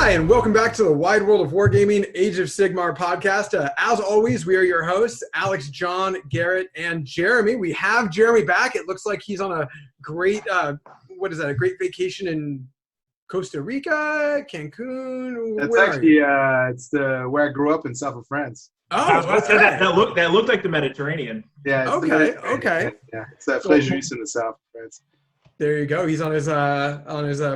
Hi, and welcome back to the Wide World of Wargaming Age of Sigmar podcast. As always, we are your hosts, Alex, John, Garrett, and Jeremy. We have Jeremy back. It looks like he's on a great, a great vacation in Costa Rica, Cancun. That's actually, it's where I grew up in south of France. Oh, that looked like the Mediterranean. Yeah. Okay. Yeah, it's that Flejuice in the south of France. There you go. He's on his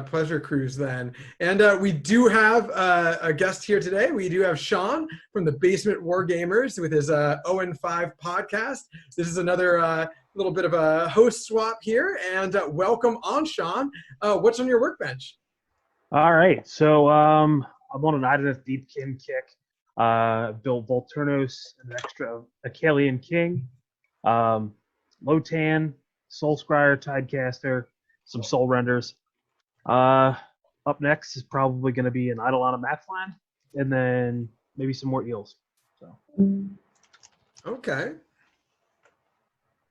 pleasure cruise then. And we do have a guest here today. We do have Sean from the Basement Wargamers with his 0-5 podcast. This is another little bit of a host swap here. And welcome on, Sean. What's on your workbench? All right. So I'm on an Idaho Deepkin kick. Built Volturnos, an extra Acalian King, Lotan, Soul Scryer, Tidecaster, some Soul Renders. Up next is probably going to be an Eidolon of Mathland, and then maybe some more Eels. So. Okay.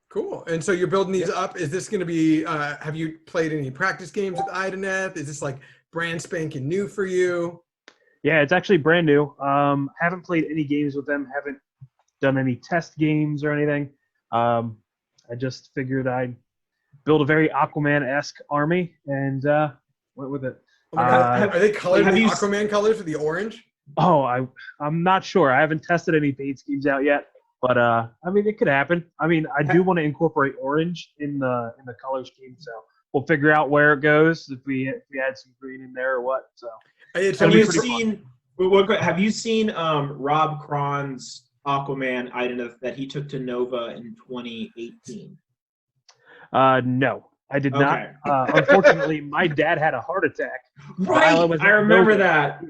Cool. And so you're building these up. Is this going to be, have you played any practice games with Idaneth? Is this like brand spanking new for you? Yeah, it's actually brand new. Haven't played any games with them. Haven't done any test games or anything. I just figured I'd build a very Aquaman-esque army and went with it. Oh my God. Are they colored with Aquaman colors with the orange? Oh, I'm not sure. I haven't tested any paint schemes out yet, but I mean, it could happen. I mean, I do want to incorporate orange in the color scheme, so we'll figure out where it goes if we add some green in there or what. So. Have you seen Rob Cron's Aquaman Idaneth that he took to Nova in 2018? No, I did not. Unfortunately, my dad had a heart attack. Right, I remember that.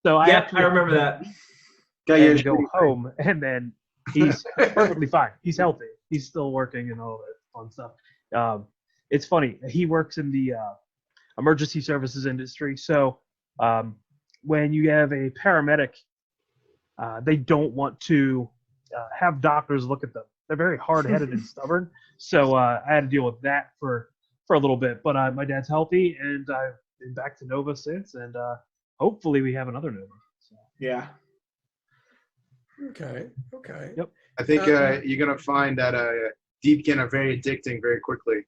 So I remember that. I had to go home, and then he's perfectly fine. He's healthy. He's still working and all that fun stuff. It's funny. He works in the emergency services industry, so when you have a paramedic, they don't want to have doctors look at them. They're very hard-headed and stubborn. So I had to deal with that for a little bit. But my dad's healthy, and I've been back to Nova since, and hopefully we have another Nova. So. Yeah. Okay. Yep. I think you're going to find that Deepkin are very addicting very quickly.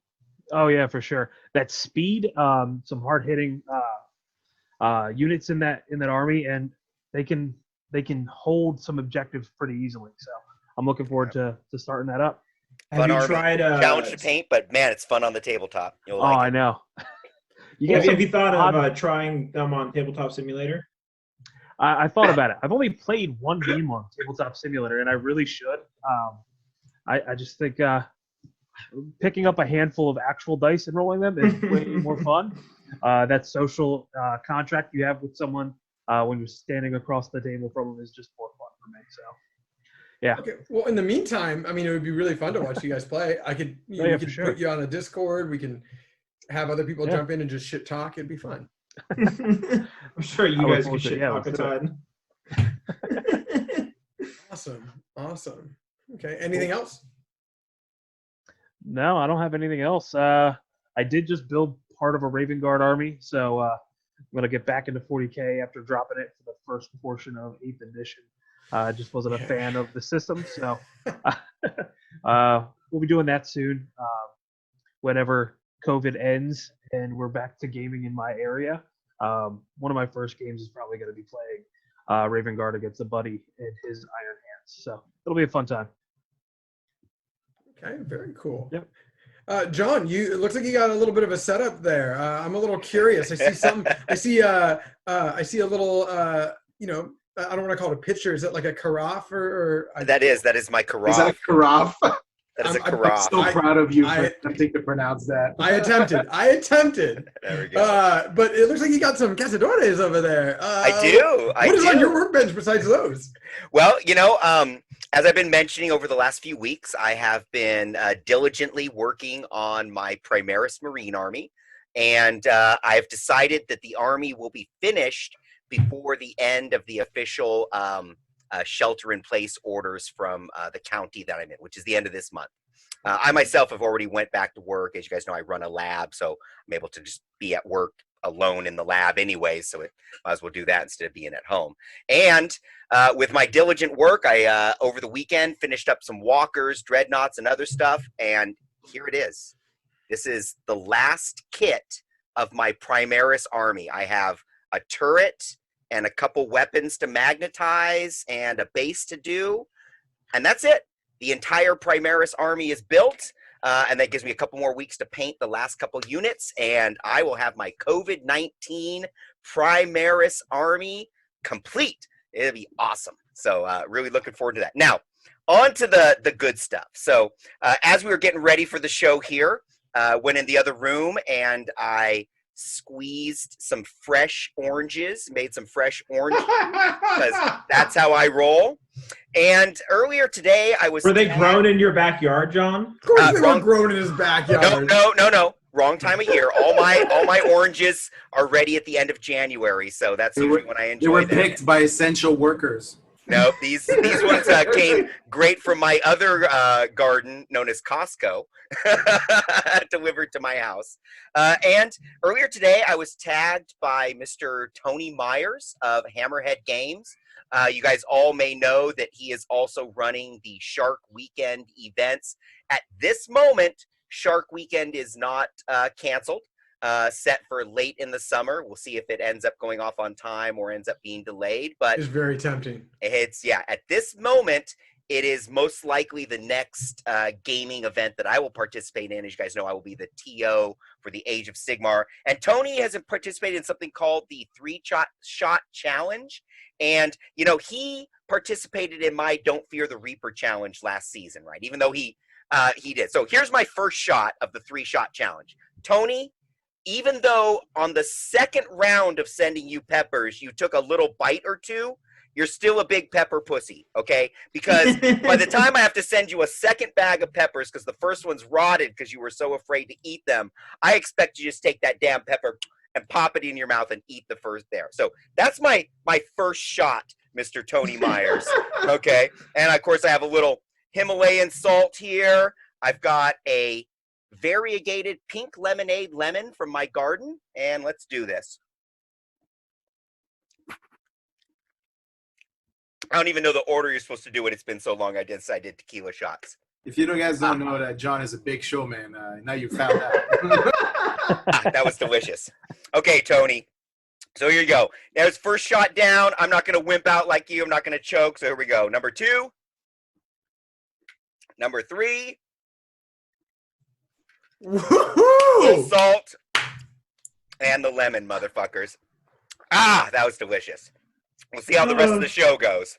Oh, yeah, for sure. That speed, some hard-hitting units in that army, and they can hold some objectives pretty easily. So I'm looking forward to starting that up. Have you tried challenge to paint, but man, it's fun on the tabletop. You'll like it. I know. Have you thought of trying them on Tabletop Simulator? I thought about it. I've only played one game on Tabletop Simulator, and I really should. I just think picking up a handful of actual dice and rolling them is way more fun. That social contract you have with someone when you're standing across the table from them is just more fun for me. So, yeah. Okay. Well, in the meantime, I mean, it would be really fun to watch you guys play. I could, we could put you on a Discord. We can have other people jump in and just shit talk. It'd be fun. I'm sure you guys can shit talk a ton. Awesome. Okay. Anything else? No, I don't have anything else. I did just build part of a Raven Guard army, so I'm going to get back into 40K after dropping it for the first portion of 8th edition. I just wasn't a fan of the system, so we'll be doing that soon whenever COVID ends and we're back to gaming in my area. One of my first games is probably going to be playing Raven Guard against a buddy and his Iron Hands, so it'll be a fun time. Okay, very cool. Yep. John, it looks like you got a little bit of a setup there. I'm a little curious. I see some. I see a little. I don't want to call it a picture. Is it like a carafe or? That is my carafe. Is that a carafe? That is a carafe. I'm so proud of you for attempting to pronounce that. I attempted. There we go. But it looks like you got some cazadores over there. I do. What is on your workbench besides those? Well, as I've been mentioning over the last few weeks, I have been diligently working on my Primaris Marine Army, and I've decided that the army will be finished before the end of the official shelter-in-place orders from the county that I'm in, which is the end of this month. I myself have already went back to work. As you guys know, I run a lab, so I'm able to just be at work alone in the lab anyway, so it might as well do that instead of being at home. And with my diligent work, I over the weekend finished up some walkers, dreadnoughts, and other stuff, and here it is. This is the last kit of my Primaris army. I have a turret and a couple weapons to magnetize and a base to do, and that's it. The entire Primaris army is built. And that gives me a couple more weeks to paint the last couple units, and I will have my COVID-19 Primaris army complete. It'll be awesome. So really looking forward to that. Now, on to the good stuff. So as we were getting ready for the show here, went in the other room, and I squeezed some fresh oranges, made some fresh oranges, because that's how I roll. And earlier today, I was... Were they grown in your backyard, John? Of course they were grown in his backyard. No. Wrong time of year. All my oranges are ready at the end of January, so that's usually when I enjoy them. They were picked by essential workers. No, these ones came great from my other garden known as Costco, delivered to my house. And earlier today, I was tagged by Mr. Tony Myers of Hammerhead Games. You guys all may know that he is also running the Shark Weekend events. At this moment, Shark Weekend is not canceled. Set for late in the summer. We'll see if it ends up going off on time or ends up being delayed. But it's very tempting. It's at this moment, it is most likely the next gaming event that I will participate in. As you guys know, I will be the TO for the Age of Sigmar. And Tony has participated in something called the 3-Shot Challenge. And, he participated in my Don't Fear the Reaper challenge last season, right? Even though he did. So here's my first shot of the 3-Shot Challenge. Tony, even though on the second round of sending you peppers, you took a little bite or two, you're still a big pepper pussy, okay? Because by the time I have to send you a second bag of peppers because the first one's rotted because you were so afraid to eat them, I expect you to just take that damn pepper and pop it in your mouth and eat the first there. So that's my first shot, Mr. Tony Myers, okay? And, of course, I have a little Himalayan salt here. I've got a variegated pink lemonade lemon from my garden, and let's do this. I don't even know the order you're supposed to do it. It's been so long I did tequila shots. If you guys don't know that John is a big showman, now you found out. That was delicious. Okay, Tony. So here you go. There's first shot down. I'm not going to wimp out like you. I'm not going to choke. So here we go. Number 2. Number 3. Woohoo! Salt. And the lemon, motherfuckers. That was delicious. We'll see how the rest of the show goes.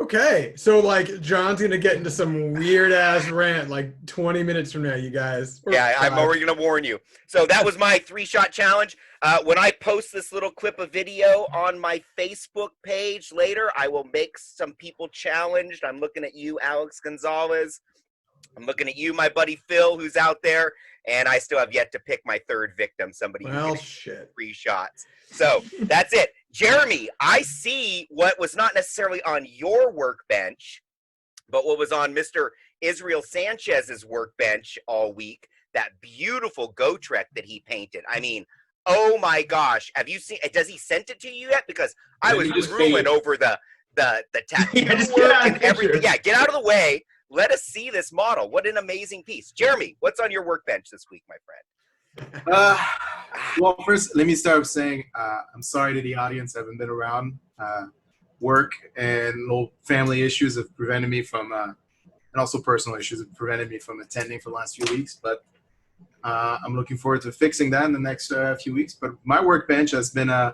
Okay, so John's gonna get into some weird ass rant 20 minutes from now, you guys. I'm already gonna warn you. So that was my 3-Shot challenge. When I post this little clip of video on my Facebook page later, I will make some people challenged. I'm looking at you, Alex Gonzalez. I'm looking at you, my buddy Phil, who's out there, and I still have yet to pick my third victim, somebody who gets 3 shots. So that's it. Jeremy, I see what was not necessarily on your workbench, but what was on Mr. Israel Sanchez's workbench all week, that beautiful Gotrek that he painted. I mean, oh my gosh. Have you seen it? Does he sent it to you yet? Because I was drooling over the tattoo work and everything. Yeah, get out of the way. Let us see this model. What an amazing piece. Jeremy, what's on your workbench this week, my friend? Well, first, let me start with saying I'm sorry to the audience. I haven't been around. Work and little family issues have prevented me from, and also personal issues have prevented me from attending for the last few weeks. But I'm looking forward to fixing that in the next few weeks. But my workbench has been, I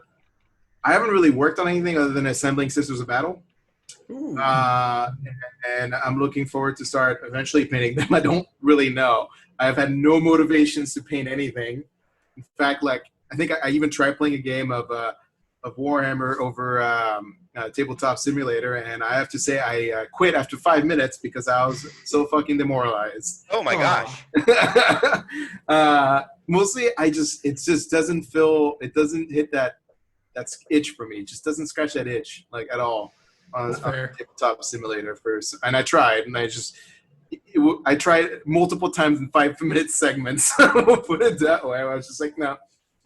haven't really worked on anything other than assembling Sisters of Battle. And I'm looking forward to start eventually painting them. I don't really know. I've had no motivations to paint anything. In fact, I think I even tried playing a game of Warhammer over Tabletop Simulator, and I have to say I quit after 5 minutes because I was so fucking demoralized. Oh my gosh. Mostly, it just doesn't hit that itch for me. It just doesn't scratch that itch at all. On Tabletop Simulator first, and I tried, and I tried multiple times in 5-minute segments. I'll put it that way. I was just like, no,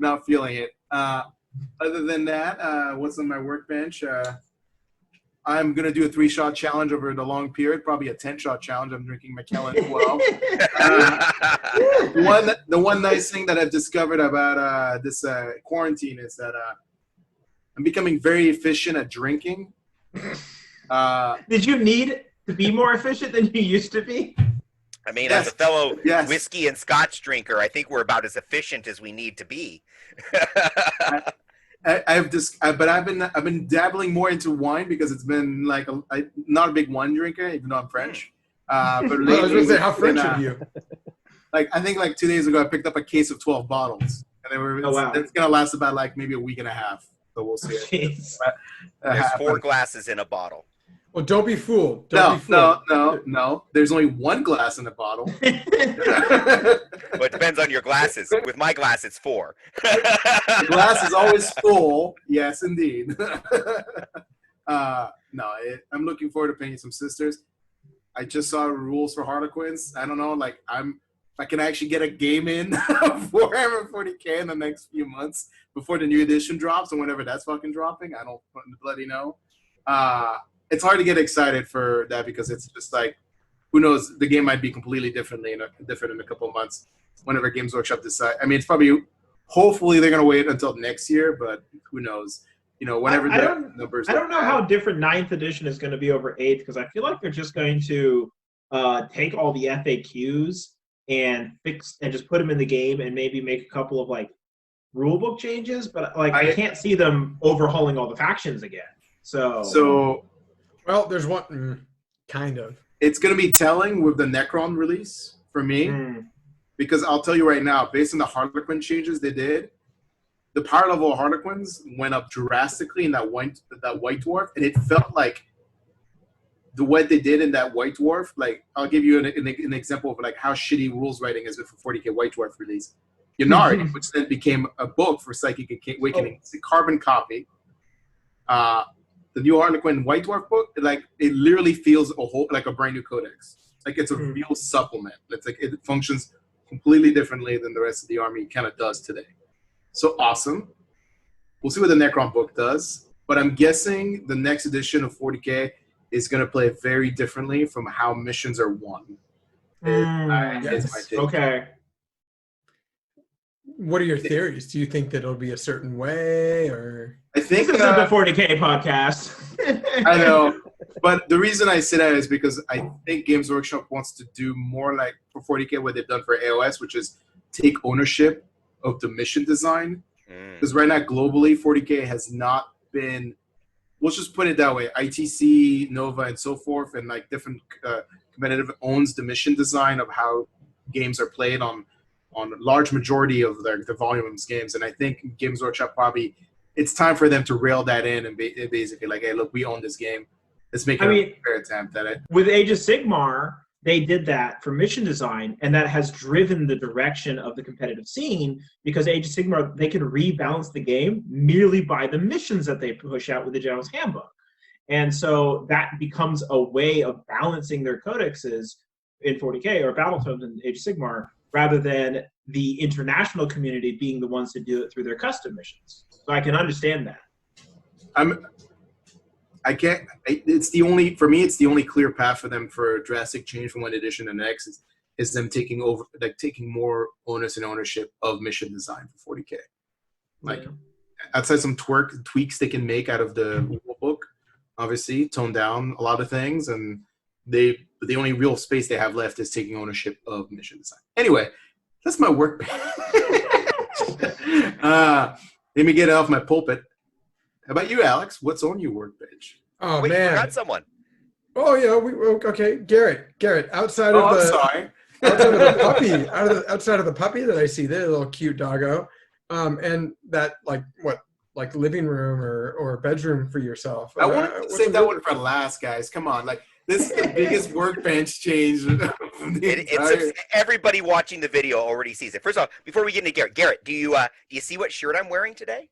not feeling it. Other than that, what's on my workbench? I'm going to do a 3-shot challenge over the long period, probably a 10-shot challenge. I'm drinking Macallan as well. The one nice thing that I've discovered about this quarantine is that I'm becoming very efficient at drinking. Did you need to be more efficient than you used to be? I mean, Yes. as a fellow Yes. whiskey and scotch drinker, I think we're about as efficient as we need to be. I've been dabbling more into wine because it's been like not a big wine drinker, even though I'm French. But I was lately, going to say, how it's been, French of you? Like I think like 2 days ago, I picked up a case of 12 bottles, and it's gonna last about like maybe a week and a half. So we'll see. Jeez. There's 4 glasses in a bottle. Well, don't be fooled. Don't be fooled. No. There's only 1 glass in the bottle. But it depends on your glasses. With my glass, it's 4. The glass is always full. Yes, indeed. I'm looking forward to painting some sisters. I just saw rules for Harlequins. I don't know, like if I can actually get a game in for Warhammer 40K in the next few months before the new edition drops, and whenever that's fucking dropping, I don't bloody know. It's hard to get excited for that because it's just like, who knows? The game might be completely different in a couple of months. Whenever Games Workshop decide, I mean, it's probably, hopefully they're gonna wait until next year, but who knows? You know, whenever the numbers. I don't know how different 9th edition is going to be over 8th, because I feel like they're just going to take all the FAQs and just put them in the game and maybe make a couple of like rulebook changes, but like I can't see them overhauling all the factions again. So well, there's one kind of. It's going to be telling with the Necron release for me, because I'll tell you right now, based on the Harlequin changes they did, the power level of Harlequins went up drastically in that white dwarf, and it felt like what they did in that white dwarf. Like, I'll give you an example of like how shitty rules writing is for 40K white dwarf release. Yannari, which then became a book for Psychic Awakening, it's a carbon copy. The new Harlequin White Dwarf book, like it literally feels like a brand new codex. Like it's a real supplement. It's like it functions completely differently than the rest of the army kind of does today. So awesome. We'll see what the Necron book does, but I'm guessing the next edition of 40K is going to play very differently from how missions are won. Yes. Is my take. okay. What are your theories? Do you think that it'll be a certain way, or? I think This isn't the 40K podcast. I know, but the reason I say that is because I think Games Workshop wants to do more like for 40K what they've done for AoS, which is take ownership of the mission design. Because right now, globally, 40K has not been, let's just put it that way, ITC, Nova, and so forth, and like different competitive owns the mission design of how games are played on a large majority of the volumes games. And I think Games Workshop probably, it's time for them to rail that in and basically like, hey, look, we own this game. Let's make a fair attempt at it. With Age of Sigmar, they did that for mission design, and that has driven the direction of the competitive scene, because Age of Sigmar, they can rebalance the game merely by the missions that they push out with the General's Handbook. And so that becomes a way of balancing their codexes in 40K or Battletoads in Age of Sigmar, rather than the international community being the ones to do it through their custom missions. So I can understand that. It's the only clear path for them for a drastic change from one edition to the next is them taking more onus and ownership of mission design for 40K. Like outside some tweaks they can make out of the rule book, obviously tone down a lot of things, and the only real space they have left is taking ownership of mission design. Anyway, that's my work. Let me get it off my pulpit. How about you, Alex? What's on your workbench? Oh, Wait, man. you forgot someone. Oh, yeah. Okay. Garrett, outside of I'm sorry. outside of the puppy that I see there, a little cute doggo, and that like living room or bedroom for yourself. I wanted to save that one for last, guys. Come on, like this is the biggest workbench change. Everybody watching the video already sees it. First off, before we get into Garrett, do you see what shirt I'm wearing today?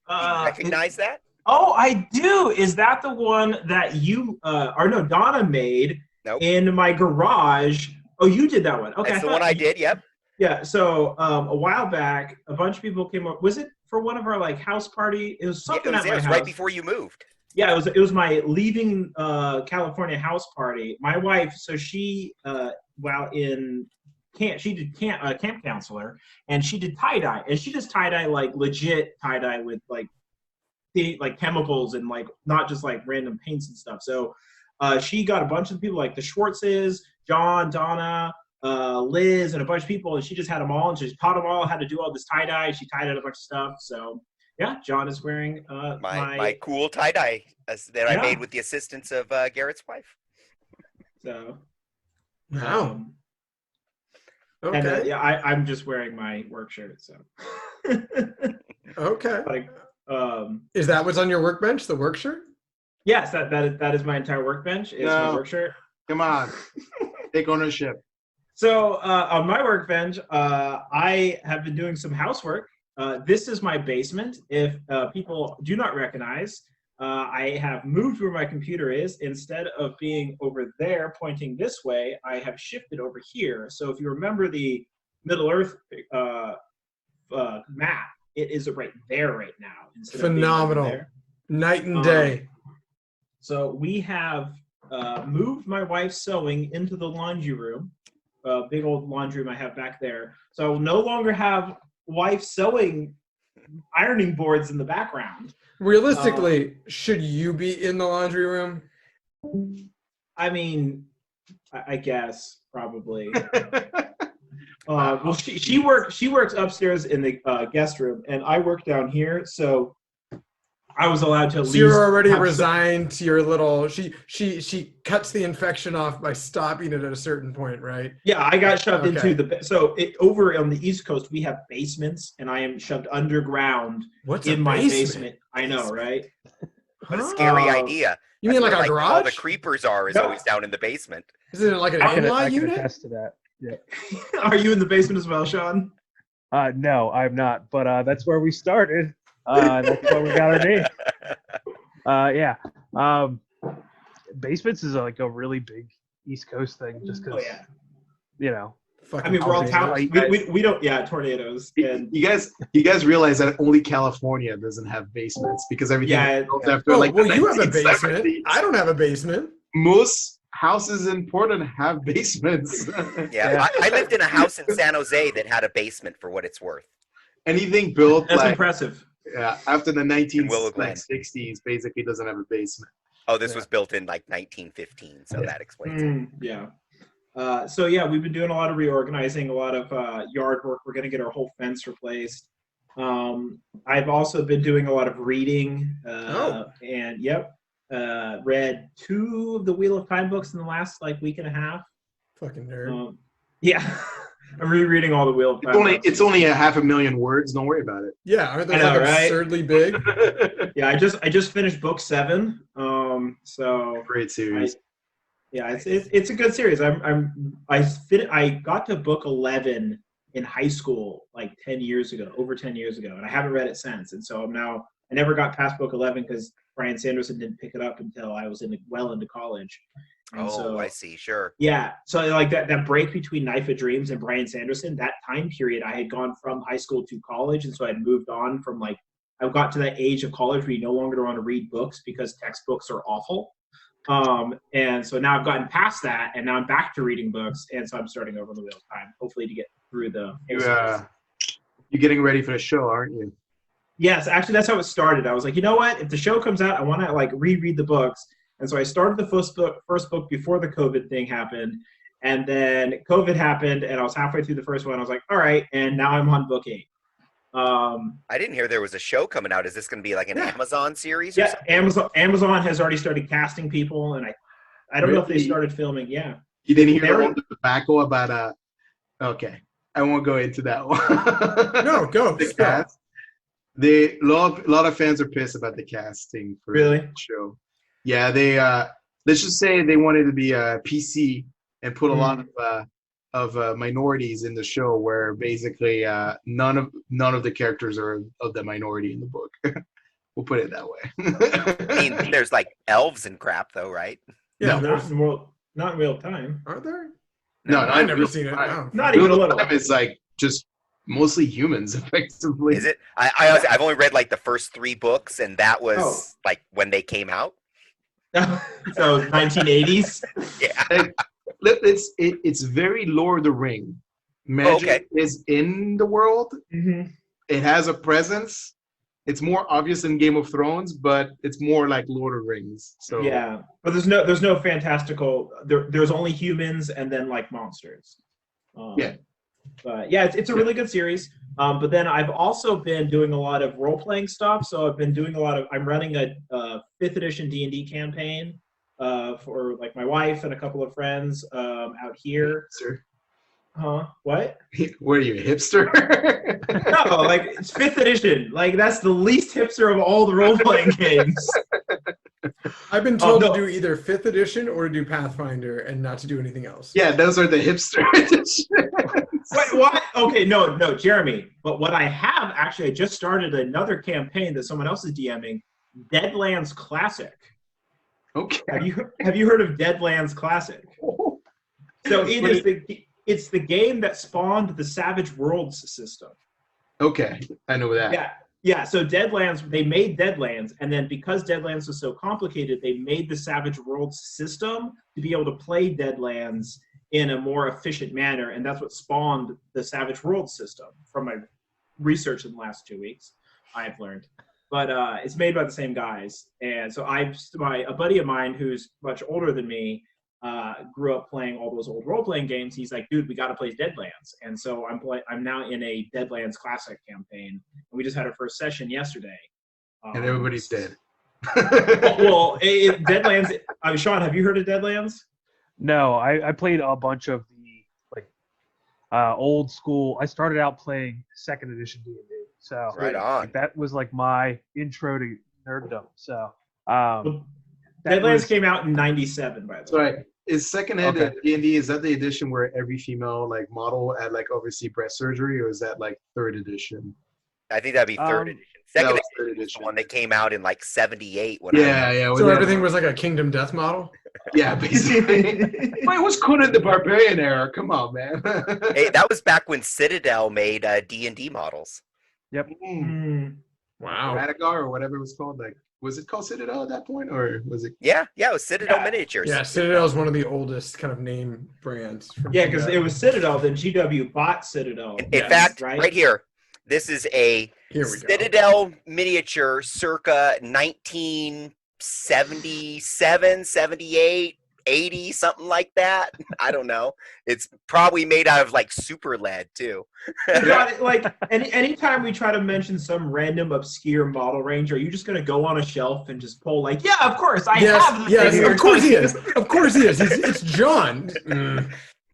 Do you recognize that? Oh, I do. Is that the one that you Donna made Nope. in my garage? Oh, you did that one. Okay. That's the one I did, yep. Yeah, so a while back, a bunch of people came up. Was it for one of our like house party? It was something it at my was house. right before you moved. Yeah, it was my leaving California house party. My wife, so she while in camp, she did camp counselor, and she did tie-dye, and she does tie-dye like legit tie-dye with like chemicals and like not just like random paints and stuff. So she got a bunch of people like the Schwartzes, John, Donna, Liz, and a bunch of people, and she just had them all, and she taught them all how to do all this tie-dye. She tied-dyed a bunch of stuff. So yeah, John is wearing my cool tie-dye that I made with the assistance of Garrett's wife. So Wow. Okay. And I'm just wearing my work shirt. So okay. Like, is that what's on your workbench? The work shirt? Yes, that is my entire workbench. Is my work shirt. Come on, take ownership. So on my workbench, I have been doing some housework. This is my basement. If people do not recognize, I have moved where my computer is. Instead of being over there pointing this way, I have shifted over here. So if you remember the Middle Earth map, it is right there right now. Phenomenal. Night and day. So we have moved my wife's sewing into the laundry room, big old laundry room I have back there. So I will no longer have wife sewing ironing boards in the background. Realistically, should you be in the laundry room? I mean, I guess probably. Well, she works upstairs in the guest room, and I work down here. So I was allowed to. So you're already resigned to your little. She cuts the infection off by stopping it at a certain point, right? Yeah, I got shoved into the. So over on the East Coast, we have basements, and I am shoved underground in my basement. I know, right? What a scary idea. You mean like a garage? All the creepers is always down in the basement. Is it like an in-law unit? I can attest to that. Yeah. Are you in the basement as well, Sean? No, I'm not. But that's where we started. That's why we got our name. Yeah. Basements is like a really big East Coast thing, just because, you know. I mean, we're all towns. We don't. Yeah, tornadoes. And you guys realize that only California doesn't have basements because everything. After you have a basement. I don't have a basement. Most houses in Portland have basements. Yeah, I lived in a house in San Jose that had a basement, for what it's worth. Anything built that's impressive. Yeah, after the 1960s, basically doesn't have a basement. Oh, this was built in like 1915, so that explains it. Yeah. So yeah, we've been doing a lot of reorganizing, a lot of yard work. We're going to get our whole fence replaced. I've also been doing a lot of reading, and read 2 of the Wheel of Time books in the last week and a half. Fucking nerd. Yeah. I'm rereading all the Wheel of Time. It's only 500,000 words. Don't worry about it. Yeah, aren't they absurdly big? Yeah, I just finished book 7. So great series. It's a good series. I got to book 11 in high school over 10 years ago, and I haven't read it since. And so I never got past book 11 because Brian Sanderson didn't pick it up until I was well into college. And I see. Sure. Yeah. So that break between Knife of Dreams and Brian Sanderson, that time period, I had gone from high school to college. And so I'd moved on from I got to that age of college where you no longer want to read books because textbooks are awful. And so now I've gotten past that, and now I'm back to reading books. And so I'm starting over on the Wheel of Time, hopefully to get through the. You're getting ready for the show, aren't you? Yes, actually, that's how it started. I was like, you know what? If the show comes out, I want to reread the books. And so I started the first book before the COVID thing happened. And then COVID happened, and I was halfway through the first one. I was like, all right. And now I'm on book 8. I didn't hear there was a show coming out. Is this going to be like an Amazon series? Yeah, Amazon has already started casting people. And I don't know if they started filming. Yeah. You didn't hear all the tobacco about okay. I won't go into that one. No, go. The cast. A lot of fans are pissed about the casting for the show. Yeah, they let's just say they wanted to be PC and put a lot of minorities in the show, where basically none of the characters are of the minority in the book. We'll put it that way. I mean, there's elves and crap, though, right? Yeah, not in real time. Are there? No, I've never seen it. No. Not even a little. It's just mostly humans, effectively. Is it? I've only read like the first 3 books, and that was like when they came out. So 1980s. Yeah. It's very Lord of the Ring. Magic is in the world. Mm-hmm. It has a presence. It's more obvious in Game of Thrones, but it's more like Lord of the Rings. So yeah, but there's no fantastical. There's only humans and then like monsters. But yeah, it's a really good series. But then I've also been doing a lot of role playing stuff. So I've been doing a lot of. I'm running a 5th edition D&D campaign for like my wife and a couple of friends out here. Hipster. Huh? What? What are you, a hipster? No, like it's 5th edition. Like that's the least hipster of all the role playing games. I've been told to do either 5th edition or to do Pathfinder and not to do anything else. Yeah, those are the hipster editions. Wait, what? Okay, no, Jeremy. But what I have actually, I just started another campaign that someone else is DMing, Deadlands Classic. Okay. Have you heard of Deadlands Classic? So it's the game that spawned the Savage Worlds system. Okay, I know that. Yeah. So Deadlands, they made Deadlands, and then because Deadlands was so complicated, they made the Savage Worlds system to be able to play Deadlands in a more efficient manner, and that's what spawned the Savage Worlds system. From my research in the last 2 weeks, I've learned. But it's made by the same guys, and so a buddy of mine who's much older than me. Grew up playing all those old role-playing games. He's like, dude, we got to play Deadlands. And so I'm now in a Deadlands Classic campaign. And we just had our first session yesterday. And everybody's dead. Deadlands. Sean, have you heard of Deadlands? No, I played a bunch of the old school. I started out playing 2nd edition D&D. So right on. That was like my intro to nerddom. So Deadlands came out in '97, by the way. Sorry. Is 2nd ed D&D, is that the edition where every female like model had like obviously breast surgery, or is that like 3rd edition? I think that'd be 3rd edition. 2nd edition is the one that came out in like 78. Yeah. So everything was like a Kingdom Death model? Yeah, basically. Wait, it was Conan the Barbarian era. Come on, man. Hey, that was back when Citadel made D&D models. Yep. Wow. Radagar or whatever it was called. Like, was it called Citadel at that point, or was it? Yeah, it was Citadel Miniatures. Yeah, Citadel is one of the oldest kind of name brands. Yeah, because it was Citadel, then GW bought Citadel. In fact, right here, this is a Citadel miniature circa 1977, 78, 80, something like that. I don't know. It's probably made out of like super lead too. Like anytime we try to mention some random obscure model range, are you just going to go on a shelf and just pull like, yeah, of course I have. Yes, of course he is. Of course he is. It's John.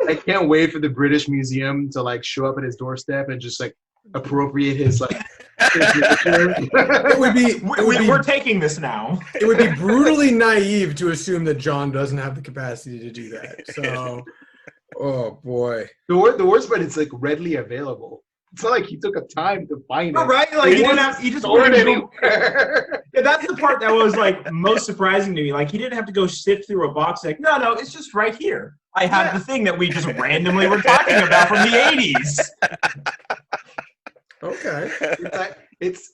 I can't wait for the British Museum to like show up at his doorstep and just like appropriate his like. We're taking this now. It would be brutally naive to assume that John doesn't have the capacity to do that. So, oh boy. The worst part, it's like readily available. It's not like he took a time to find it. Right? Like he just stored anywhere. Yeah, that's the part that was like most surprising to me. Like he didn't have to go sift through a box. Like no, it's just right here. I have the thing that we just randomly were talking about from the 80s. Okay. It's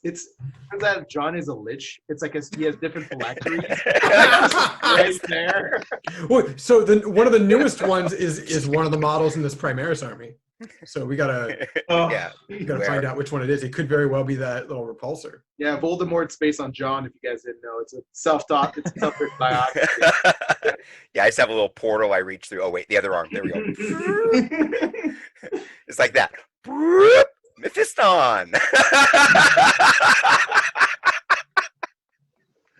turns out John is a lich. It's like he has different phylacteries right there. Well, so one of the newest ones is one of the models in this Primaris army. So we gotta find out which one it is. It could very well be that little repulsor. Yeah, Voldemort's based on John. If you guys didn't know, it's a self-taught. It's a self-written biography. Yeah, I just have a little portal I reach through. Oh wait, the other arm. There we go. It's like that. Mephiston.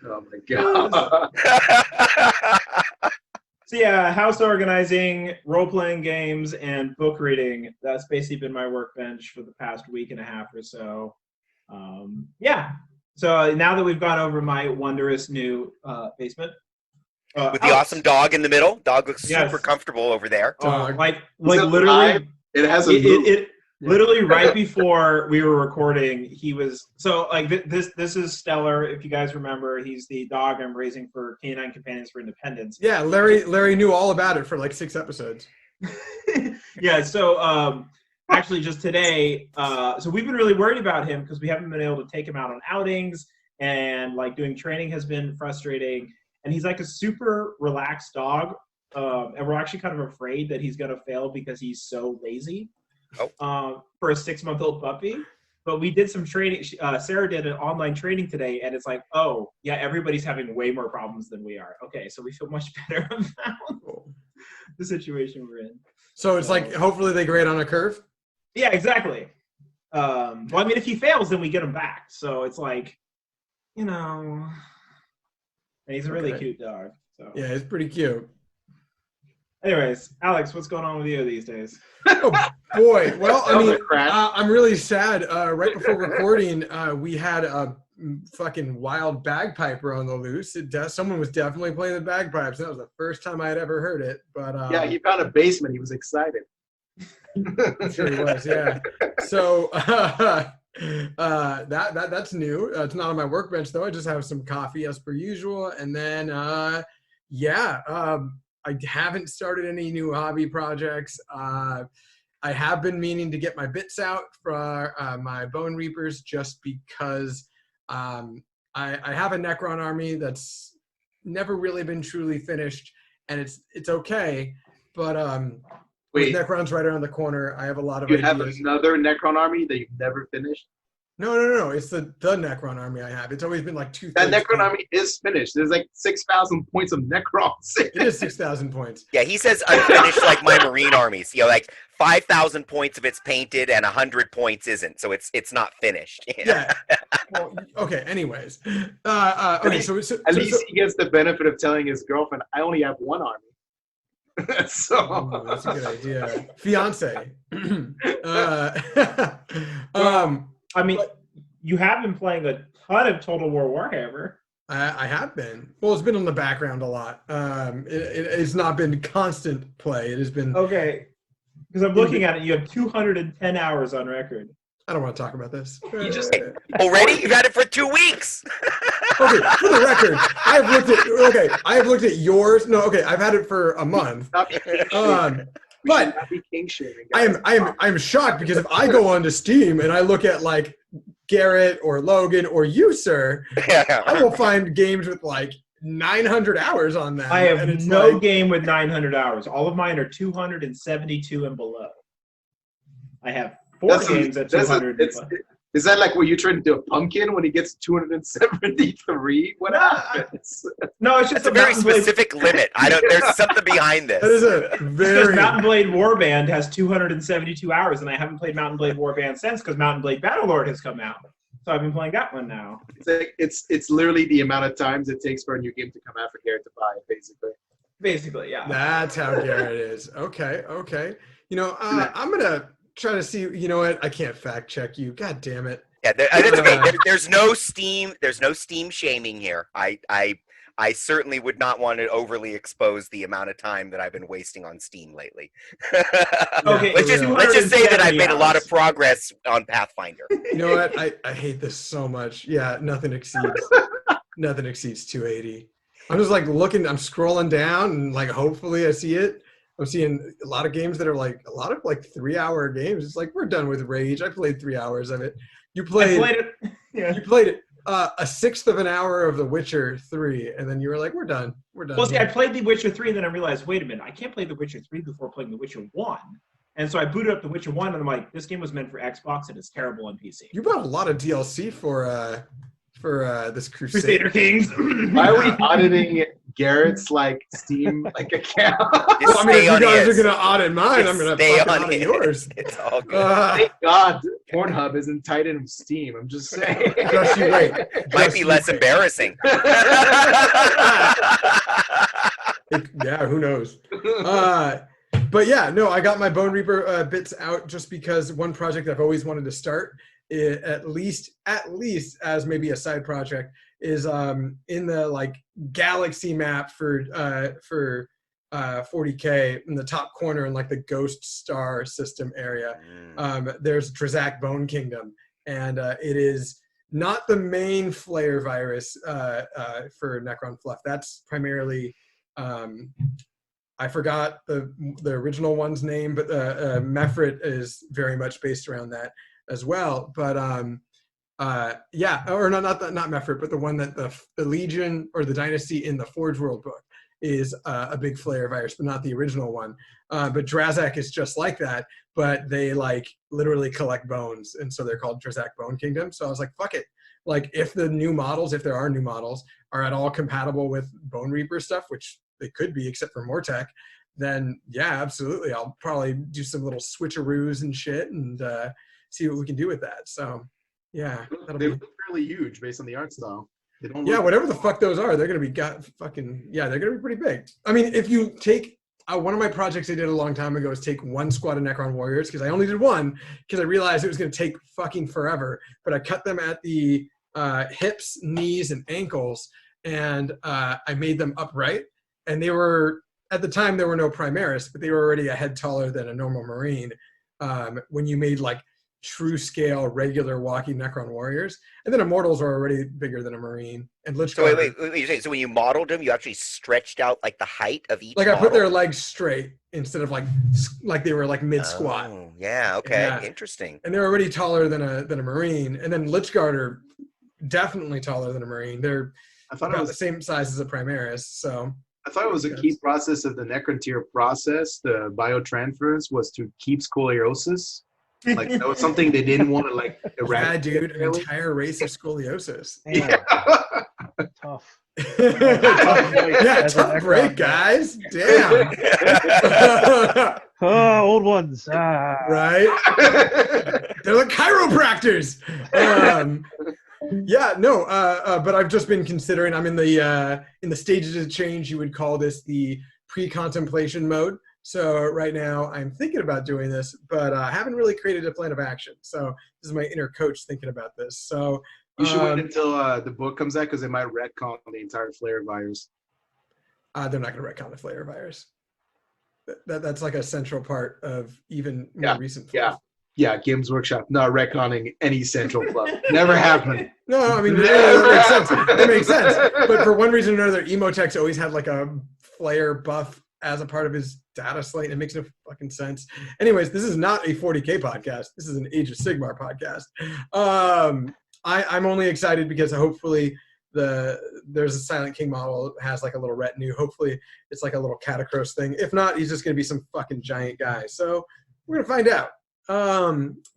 Oh my god. So yeah, house organizing, role-playing games, and book reading. That's basically been my workbench for the past week and a half or so. So now that we've gone over my wondrous new basement. With the awesome dog in the middle. Dog looks super comfortable over there. Like literally. It has a Literally right before we were recording, he was this is Stellar. If you guys remember, he's the dog I'm raising for Canine Companions for Independence. Yeah, Larry knew all about it for like 6 episodes. Yeah, so actually just today. So we've been really worried about him because we haven't been able to take him out on outings, and like doing training has been frustrating. And he's like a super relaxed dog, and we're actually kind of afraid that he's gonna fail because he's so lazy. For a 6-month-old puppy. But we did some training. Sarah did an online training today, and it's like, oh, yeah, everybody's having way more problems than we are. Okay, so we feel much better about the situation we're in. So it's like, hopefully they grade on a curve? Yeah, exactly. Well, I mean, if he fails, then we get him back. So it's like, and he's a really cute dog. So. Yeah, it's pretty cute. Anyways, Alex, what's going on with you these days? Oh, boy. Well, I mean, I'm really sad. Right before recording, we had a fucking wild bagpiper on the loose. Someone was definitely playing the bagpipes. That was the first time I had ever heard it. But yeah, he found a basement. He was excited. I'm sure he was, yeah. So that's new. It's not on my workbench, though. I just have some coffee as per usual. And then, I haven't started any new hobby projects. I have been meaning to get my bits out for my Bone Reapers just because I have a Necron army that's never really been truly finished, and it's okay, but with Necron's right around the corner, I have a lot of ideas. You have another Necron army that you've never finished? No. It's the Necron army I have. It's always been like 2/3. That Necron army is finished. There's like 6,000 points of Necrons. It is 6,000 points. Yeah, he says unfinished like my Marine armies. Like 5,000 points of it's painted and 100 points isn't. So it's not finished. Yeah. Well, okay. Anyways, okay. So at least he gets the benefit of telling his girlfriend, "I only have one army." So that's a good idea. Fiance. I mean, you have been playing a ton of Total War Warhammer. I have been. Well, it's been on the background a lot. It's not been constant play. It has been. Okay. Because I'm looking at it, you have 210 hours on record. I don't want to talk about this. You just already? You've had it for 2 weeks. Okay, for the record, I have looked at yours. No, okay, I've had it for a month. But I am shocked because if I go onto Steam and I look at like Garrett or Logan or you, sir, I will find games with like 900 hours on them. I have no game with 900 hours. All of mine are 272 and below. I have 4 games at 200. Is that like where you turn into a pumpkin when he gets 273? What happens? No, it's just a very specific limit. There's something behind this. That is a very. Because Mountain Blade Warband has 272 hours, and I haven't played Mountain Blade Warband since because Mountain Blade Battlelord has come out. So I've been playing that one now. It's literally the amount of times it takes for a new game to come out for Garrett to buy it, basically. Basically, yeah. That's how Garrett is. Okay. I'm gonna try to see. You know what? I can't fact check you. God damn it. Yeah, that's okay. There's no Steam shaming here. I certainly would not want to overly expose the amount of time that I've been wasting on Steam lately. Okay, let's just say that I've made a lot of progress on Pathfinder. You know what? I hate this so much. Yeah, nothing exceeds 280. I'm just like looking. I'm scrolling down and like hopefully I see it. I'm seeing a lot of games that are like a lot of like 3-hour games. It's like we're done with Rage. I played 3 hours of it. You played it. Yeah. You played it a sixth of an hour of The Witcher 3, and then you were like, "We're done. We're done." Well, see, I played The Witcher 3, and then I realized, wait a minute, I can't play The Witcher 3 before playing The Witcher 1. And so I booted up The Witcher 1, and I'm like, this game was meant for Xbox, and it's terrible on PC. You bought a lot of DLC for this Crusader Kings. Why are we auditing Garrett's like Steam like account? Well, I mean, if you guys are gonna audit mine, I'm gonna fucking audit yours. It's all good. Thank God Pornhub isn't tied in with Steam. I'm just saying. Just you wait. Might be less embarrassing. Yeah, who knows? But yeah, no, I got my Bone Reaper bits out just because one project I've always wanted to start, at least as maybe a side project, is in the like galaxy map for 40K in the top corner in like the Ghost Star system area. There's Drazak Bone Kingdom, and it is not the main flare virus for Necron Fluff. That's primarily I forgot the original one's name, but Mefrit is very much based around that as well. But yeah, or not Mefrit, but the one that the Legion or the Dynasty in the Forge World book is a big flare virus, but not the original one. But Drazak is just like that, but they like literally collect bones, and so they're called Drazak Bone Kingdom. So I was like, fuck it. Like if the new models, if there are new models, are at all compatible with Bone Reaper stuff, which they could be, except for Mortek, then yeah, absolutely. I'll probably do some little switcheroos and shit and see what we can do with that. So yeah, they look fairly huge based on the art style. They don't yeah, whatever the fuck those are, they're gonna be they're gonna be pretty big. I mean, if you take one of my projects I did a long time ago is take one squad of Necron Warriors, because I only did one because I realized it was gonna take fucking forever. But I cut them at the hips, knees, and ankles, and I made them upright. And they were, at the time, there were no Primaris, but they were already a head taller than a normal Marine when you made like true scale, regular walking Necron Warriors. And then Immortals are already bigger than a Marine. And Lich So wait, so when you modeled them, you actually stretched out like the height of each like model? I put their legs straight instead of like they were like mid squat. Oh, yeah, okay, yeah. Interesting. And they're already taller than a Marine. And then Lichguard are definitely taller than a Marine. They're about the same size as a Primaris. So I thought it was a key process of the Necrontyr process, the biotransfers, was to keep scoliosis. Like that was something they didn't want to like eradicate. Yeah, dude, an entire race of scoliosis. Yeah. Tough. Yeah, tough break, guys. Damn. Oh, old ones. Right? They're like chiropractors. Yeah, no, but I've just been considering, I'm in the stages of change, you would call this the pre-contemplation mode. So right now I'm thinking about doing this, but I haven't really created a plan of action. So this is my inner coach thinking about this. So you should wait until the book comes out, because they might retcon the entire flare virus. They're not going to retcon the flare virus. That's like a central part of even more recent fluff. Yeah, Games Workshop not retconning any central fluff. Never happened. No, I mean, that makes sense. That makes sense. But for one reason or another, Emotex always had like a flare buff as a part of his data slate. It makes no fucking sense. Anyways, this is not a 40K podcast. This is an Age of Sigmar podcast. I'm only excited because hopefully there's a Silent King model that has like a little retinue. Hopefully it's like a little Catacross thing. If not, he's just going to be some fucking giant guy. So we're going to find out.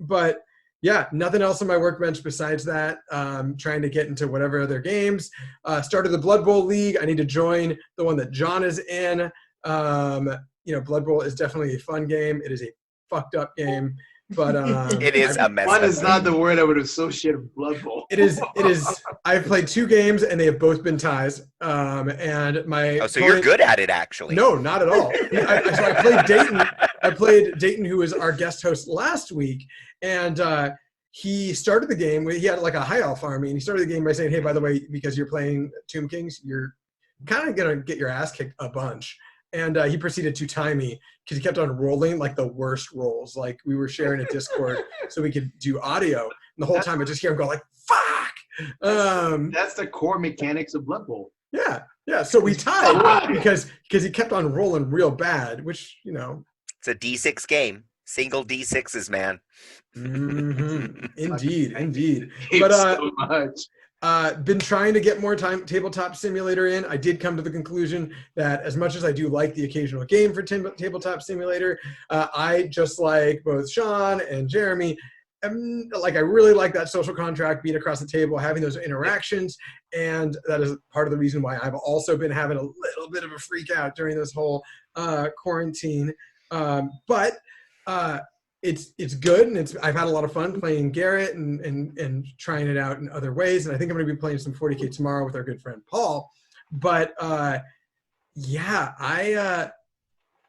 But yeah, nothing else on my workbench besides that. Trying to get into whatever other games. Started the Blood Bowl League. I need to join the one that John is in. Blood Bowl is definitely a fun game. It is a fucked up game, but it is a mess. Fun is not the word I would associate with Blood Bowl. It is. I've played 2 games and they have both been ties. And my so you're good at it, actually. No, not at all. So I played Dayton. I played Dayton, who was our guest host last week, and he started the game. He had like a high elf army, and he started the game by saying, "Hey, by the way, because you're playing Tomb Kings, you're kind of gonna get your ass kicked a bunch." And he proceeded to time me because he kept on rolling like the worst rolls. Like we were sharing a Discord so we could do audio, and the whole time I just hear him go like, "Fuck!" That's the core mechanics of Blood Bowl. Yeah. So we tied because he kept on rolling real bad, which it's a D6 game. Single D6s, man. Mm-hmm. Indeed. But so much. Been trying to get more Tabletop Simulator in. I did come to the conclusion that as much as I do like the occasional game for Tabletop Simulator, I just like both Sean and Jeremy. I really like that social contract, being across the table, having those interactions, and that is part of the reason why I've also been having a little bit of a freak out during this whole quarantine. But it's good, and I've had a lot of fun playing Garrett and trying it out in other ways, and I think I'm going to be playing some 40K tomorrow with our good friend Paul. But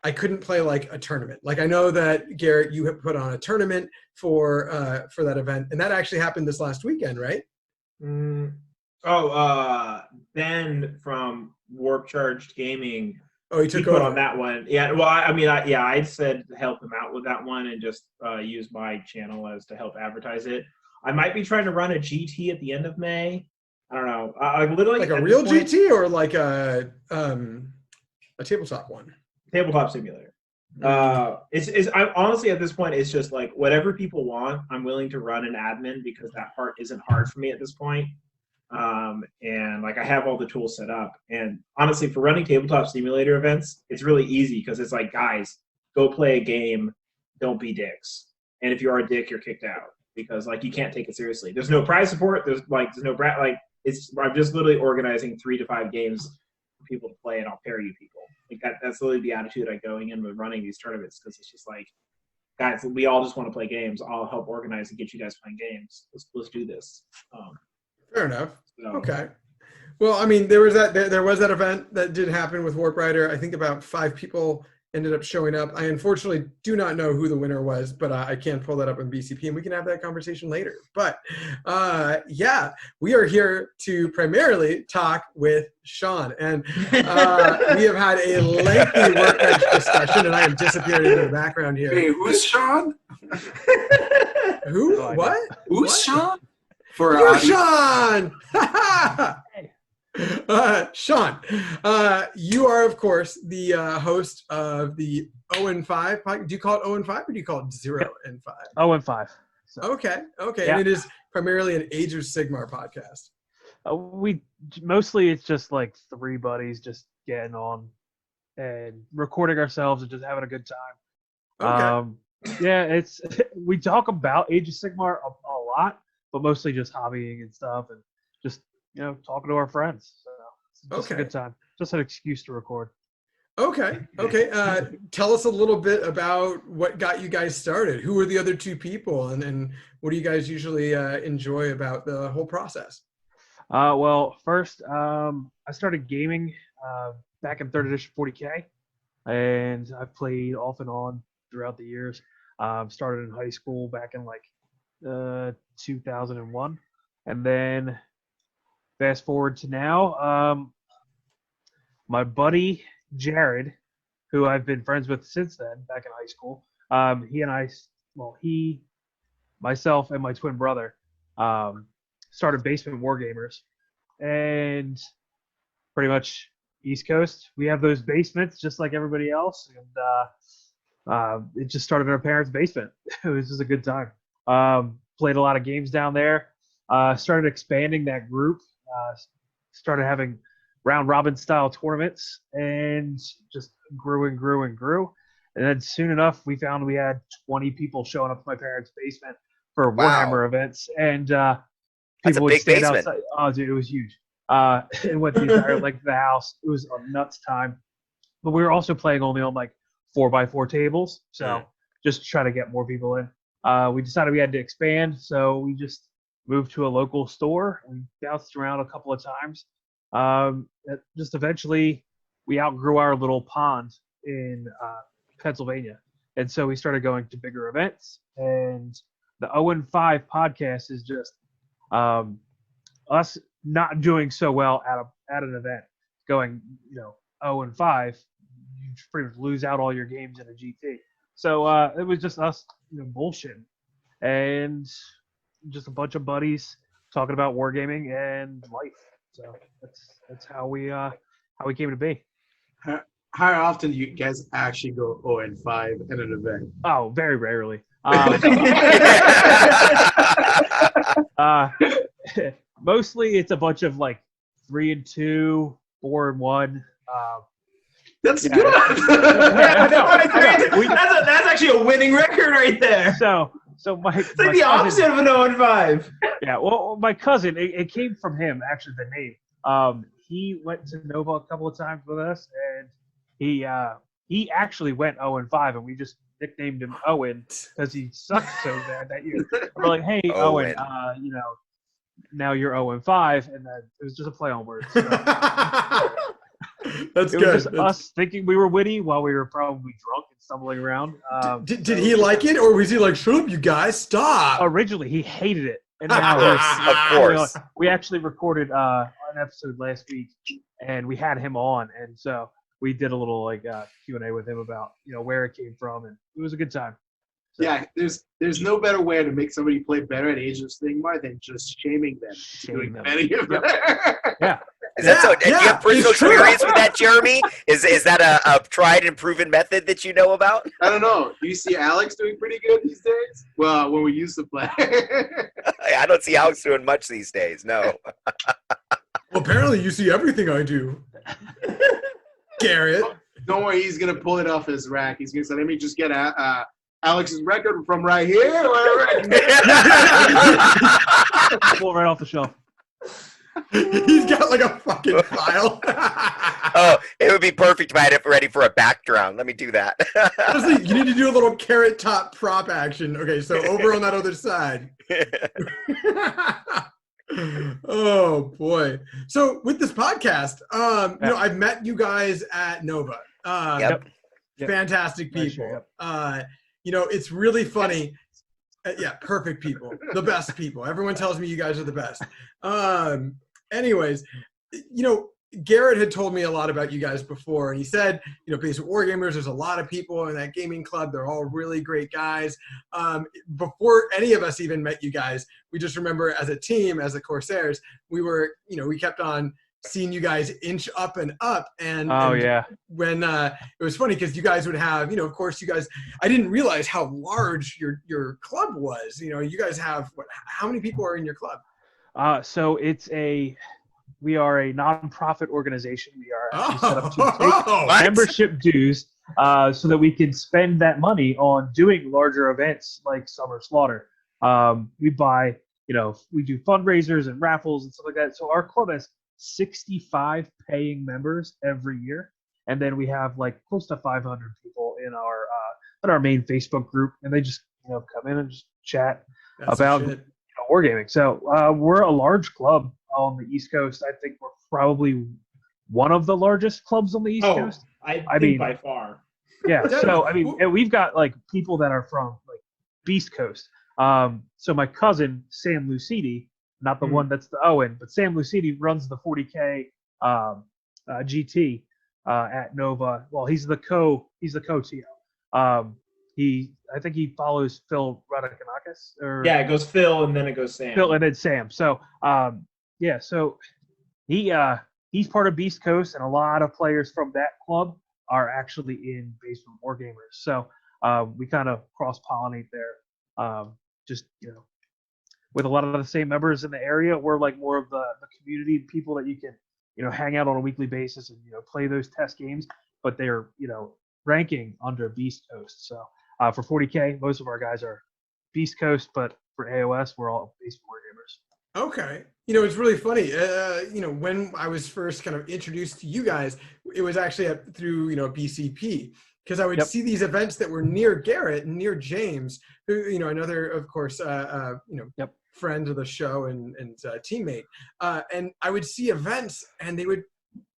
I couldn't play like a tournament. Like I know that Garrett, you have put on a tournament for that event, and that actually happened this last weekend, right? Ben from Warp Charged Gaming. Oh, he took over on that one. Yeah, well, I said help him out with that one and just use my channel as to help advertise it. I might be trying to run a GT at the end of May. I don't know. Literally like a real GT or like a tabletop one? Tabletop simulator. I'm honestly at this point, it's just like whatever people want, I'm willing to run an admin because that part isn't hard for me at this point. And like I have all the tools set up. And honestly, for running tabletop simulator events, it's really easy because it's like, guys, go play a game, don't be dicks. And if you are a dick, you're kicked out because like you can't take it seriously. There's no prize support. There's no I'm just literally organizing 3 to 5 games for people to play, and I'll pair you people. Like that's literally the attitude I going in with running these tournaments because it's just like, guys, we all just want to play games. I'll help organize and get you guys playing games. Let's do this. Fair enough. So. Okay. Well, I mean, there was that event that did happen with Warp Rider. I think about 5 people ended up showing up. I unfortunately do not know who the winner was, but I can pull that up in BCP and we can have that conversation later. But yeah, we are here to primarily talk with Sean. And we have had a lengthy workbench discussion, and I am disappearing into the background here. Hey, who's Sean? Who? What? Who's Sean? You're Sean! Sean, you are, of course, the host of the 0-5 podcast. Do you call it 0-5 or do you call it 0 and 5? 0-5. So. Okay. Yeah. And it is primarily an Age of Sigmar podcast. Mostly it's just like 3 buddies just getting on and recording ourselves and just having a good time. Okay. Yeah, we talk about Age of Sigmar a lot, but mostly just hobbying and stuff and just talking to our friends. So it's just a good time. Just an excuse to record. Okay. Tell us a little bit about what got you guys started. Who were the other 2 people, and what do you guys usually enjoy about the whole process? Well, first, I started gaming back in 3rd edition 40K, and I've played off and on throughout the years. Started in high school back in like 2001, and then fast forward to now, my buddy Jared, who I've been friends with since then, back in high school, myself and my twin brother started Basement Wargamers, and pretty much East Coast, we have those basements just like everybody else, and it just started in our parents' basement. It was just a good time. Played a lot of games down there. Started expanding that group. Started having round robin style tournaments, and just grew and grew and grew. And then soon enough, we found we had 20 people showing up to my parents' basement for Warhammer events, and people would stand outside. Oh, dude, it was huge. It went the entire length of the house. It was a nuts time. But we were also playing only on like 4x4 tables, so just to try to get more people in. We decided we had to expand, so we just moved to a local store and bounced around a couple of times. Just eventually, we outgrew our little pond in Pennsylvania, and so we started going to bigger events. And the 0-5 podcast is just us not doing so well at an event, going 0-5. You pretty much lose out all your games in a GT. So it was just us bullshitting, and just a bunch of buddies talking about wargaming and life. So that's how we came to be. How often do you guys actually go 0-5 at an event? Oh, very rarely. Mostly it's a bunch of like 3-2, 4-1. That's good. That's actually a winning record right there. So it's like the opposite of an 0-5. Yeah, well, my cousin, it came from him, actually, the name. He went to Nova a couple of times with us, and he actually went 0-5, and we just nicknamed him Owen because he sucked so bad that year. We're like, hey, Owen, now you're 0-5, and then it was just a play on words. So. That's it good. was just us thinking we were witty while we were probably drunk and stumbling around. Did he like it, or was he like, "Shut up, you guys, stop"? Originally, he hated it, and now of course. We actually recorded an episode last week, and we had him on, and so we did a little like Q&A with him about where it came from, and it was a good time. So, yeah, there's no better way to make somebody play better at Age of Sigmar than just shaming them. Shaming them. Yep. Yeah. Is that so? Do you have personal it's true. experience with that, Jeremy? Is that a tried and proven method that you know about? I don't know. Do you see Alex doing pretty good these days? Well, when we used to play. I don't see Alex doing much these days. No. Well, apparently you see everything I do, Garrett. Don't worry, he's gonna pull it off his rack. He's gonna say, "Let me just get Alex's record from right here." Pull right off the shelf. He's got like a fucking file. Oh, it would be perfect if I had it ready for a background. Let me do that. Honestly, you need to do a little carrot top prop action. Okay, so over on that other side. Oh boy! So with this podcast, you know, I've met you guys at Nova. Yep. Fantastic people. Yep. You know, it's really funny. Yeah, perfect people, the best people. Everyone tells me you guys are the best. Anyways, you know, Garrett had told me a lot about you guys before, and he said, you know, Basement Wargamers, there's a lot of people in that gaming club. They're all really great guys. Before any of us even met you guys, we just remember as a team, as the Corsairs, we were, you know, we kept on seeing you guys inch up and up. And when it was funny because you guys would have, you know, of course you guys, I didn't realize how large your club was. You know, you guys have how many people are in your club? So we are a non-profit organization. We are actually set up to take membership dues so that we can spend that money on doing larger events like Summer Slaughter. We buy, you know, we do fundraisers and raffles and stuff like that. So our club has 65 paying members every year, and then we have like close to 500 people in our main Facebook group, and they just, you know, come in and just chat about wargaming. So we're a large club on the East Coast. I think we're probably one of the largest clubs on the East Coast. I mean, by far. Yeah. So I mean, and we've got like people that are from like Beast Coast. So my cousin Sam Lucidi, not the one that's the Owen, but Sam Lucidi runs the 40K GT at Nova. Well, he's the co-TO. I think he follows Phil Radakanakis. Yeah, it goes Phil and then it goes Sam. Phil and then Sam. So so he's part of Beast Coast, and a lot of players from that club are actually in Basement Wargamers. So we kind of cross-pollinate there. Just, you know, with a lot of the same members in the area, we're like more of the community people that you can, you know, hang out on a weekly basis and, you know, play those test games, but they're, you know, ranking under Beast Coast. So for 40K, most of our guys are Beast Coast, but for AoS, we're all Basement Wargamers. Okay. You know, it's really funny. You know, when I was first kind of introduced to you guys, it was actually through, you know, BCP, because I would see these events that were near Garrett and near James, who, you know, another, of course, you know, friend of the show and teammate. And I would see events, and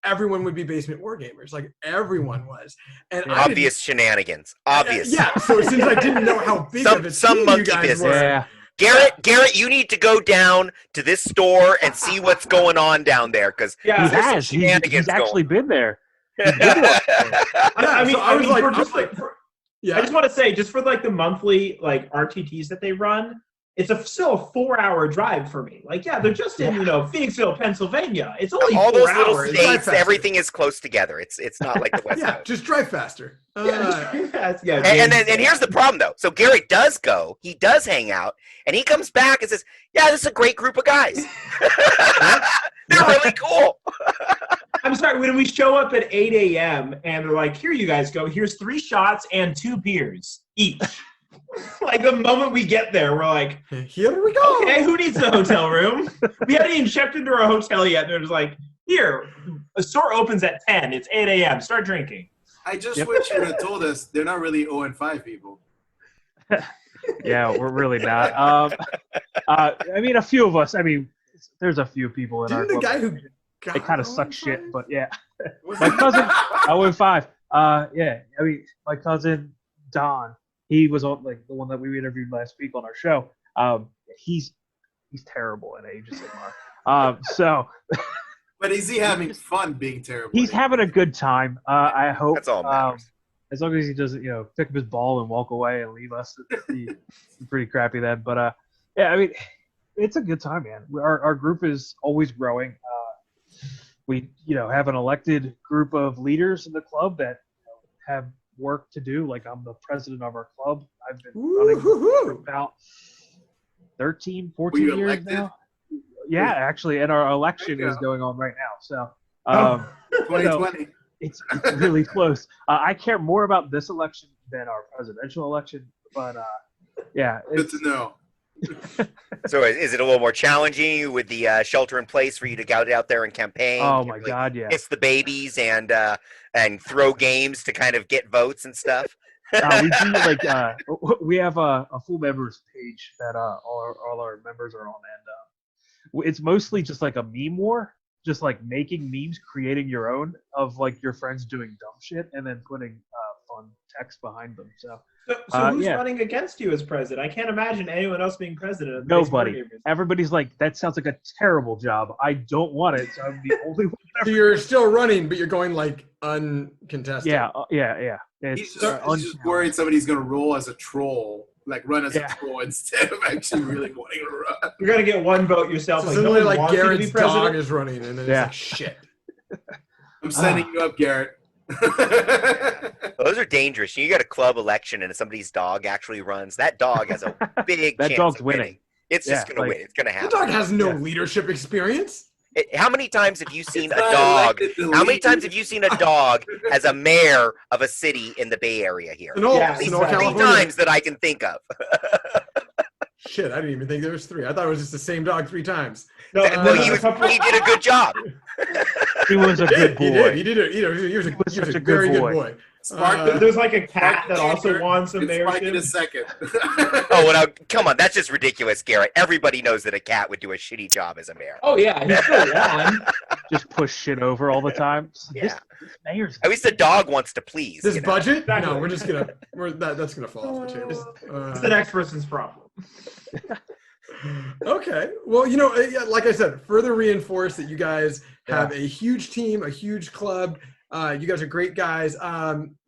everyone would be Basement Wargamers. Like, everyone was. And obvious shenanigans. Obvious. Yeah. So since I didn't know how big of a team you guys were. Yeah. Garrett, you need to go down to this store and see what's going on down there, because he's actually been there. I just want to say, just for like the monthly like RTTs that they run, it's still a 4-hour drive for me. Like, yeah, they're just in, you know, Phoenixville, Pennsylvania. It's only all 4 those hours. little states. Everything is close together. It's not like the West Coast. Just drive faster. And here's the problem though. So Garrett does go. He does hang out, and he comes back and says, "Yeah, this is a great group of guys. They're really cool." I'm sorry, when we show up at 8 a.m. and they're like, "Here you guys go. Here's 3 shots and 2 beers each." Like, the moment we get there, we're like, "Here we go." Okay, who needs a hotel room? We haven't even checked into our hotel yet. They're just like, "Here, a store opens at 10. It's 8 a.m. Start drinking." I just wish you would have told us they're not really 0-5 people. Yeah, we're really not. I mean, a few of us. I mean, there's a few people in our club. Guy who they kind of suck shit, but yeah. My cousin, 0-5. Yeah, I mean, my cousin Don. He was on like the one that we interviewed last week on our show. He's terrible at Age of Sigmar. So, but is he having fun being terrible? He's having a good time. I hope. That's all matters. As long as he doesn't, you know, pick up his ball and walk away and leave us, it's pretty crappy then. But yeah, I mean, it's a good time, man. Our group is always growing. we have an elected group of leaders in the club that have work to do. Like I'm the president of our club. I've been running for about 13, 14 years elected? now. Yeah, actually, and our election is going on right now. So, 2020. So it's really close. I care more about this election than our presidential election, but yeah. Good to know. So is it a little more challenging with the shelter in place for you to go out there and campaign? Oh my God, yeah. Kiss the babies and throw games to kind of get votes and stuff. We do we have a full members page that all our members are on, and it's mostly just like a meme war, just like making memes, creating your own of like your friends doing dumb shit, and then putting fun text behind them. So who's running against you as president? I can't imagine anyone else being president. Of Nobody. Everybody's like, that sounds like a terrible job. I don't want it, so I'm the only one. So you're still running, but you're going like uncontested. Yeah. He's just worried somebody's going to roll as a troll, like run as a troll instead of actually really wanting to run. You're going to get one vote yourself. So suddenly, like Garrett's dog is running, and then it's like, shit. I'm sending you up, Garrett. Those are dangerous. You got a club election and somebody's dog actually runs. That dog has a big that chance dog's of winning. It's just going to win. It's going to happen. The dog has no leadership experience. How many times have you seen a dog? How many times have you seen a dog as a mayor of a city in the Bay Area here? At least 3 times that I can think of. Shit, I didn't even think there was 3. I thought it was just the same dog 3 times. No, he did a good job. He was a good boy. He did. He was a very good boy. There's like a cat that also wants a mayorship. In a second. Oh, well, come on. That's just ridiculous, Garrett. Everybody knows that a cat would do a shitty job as a mayor. Oh, yeah. He's still won. Just push shit over all the time. Yeah. This mayor's At least the dog wants to please. This budget? Exactly. No, we're just going to – that's going to fall off the table. It's the next person's problem. Okay. Well, like I said, further reinforce that you guys have a huge team, a huge club. You guys are great guys.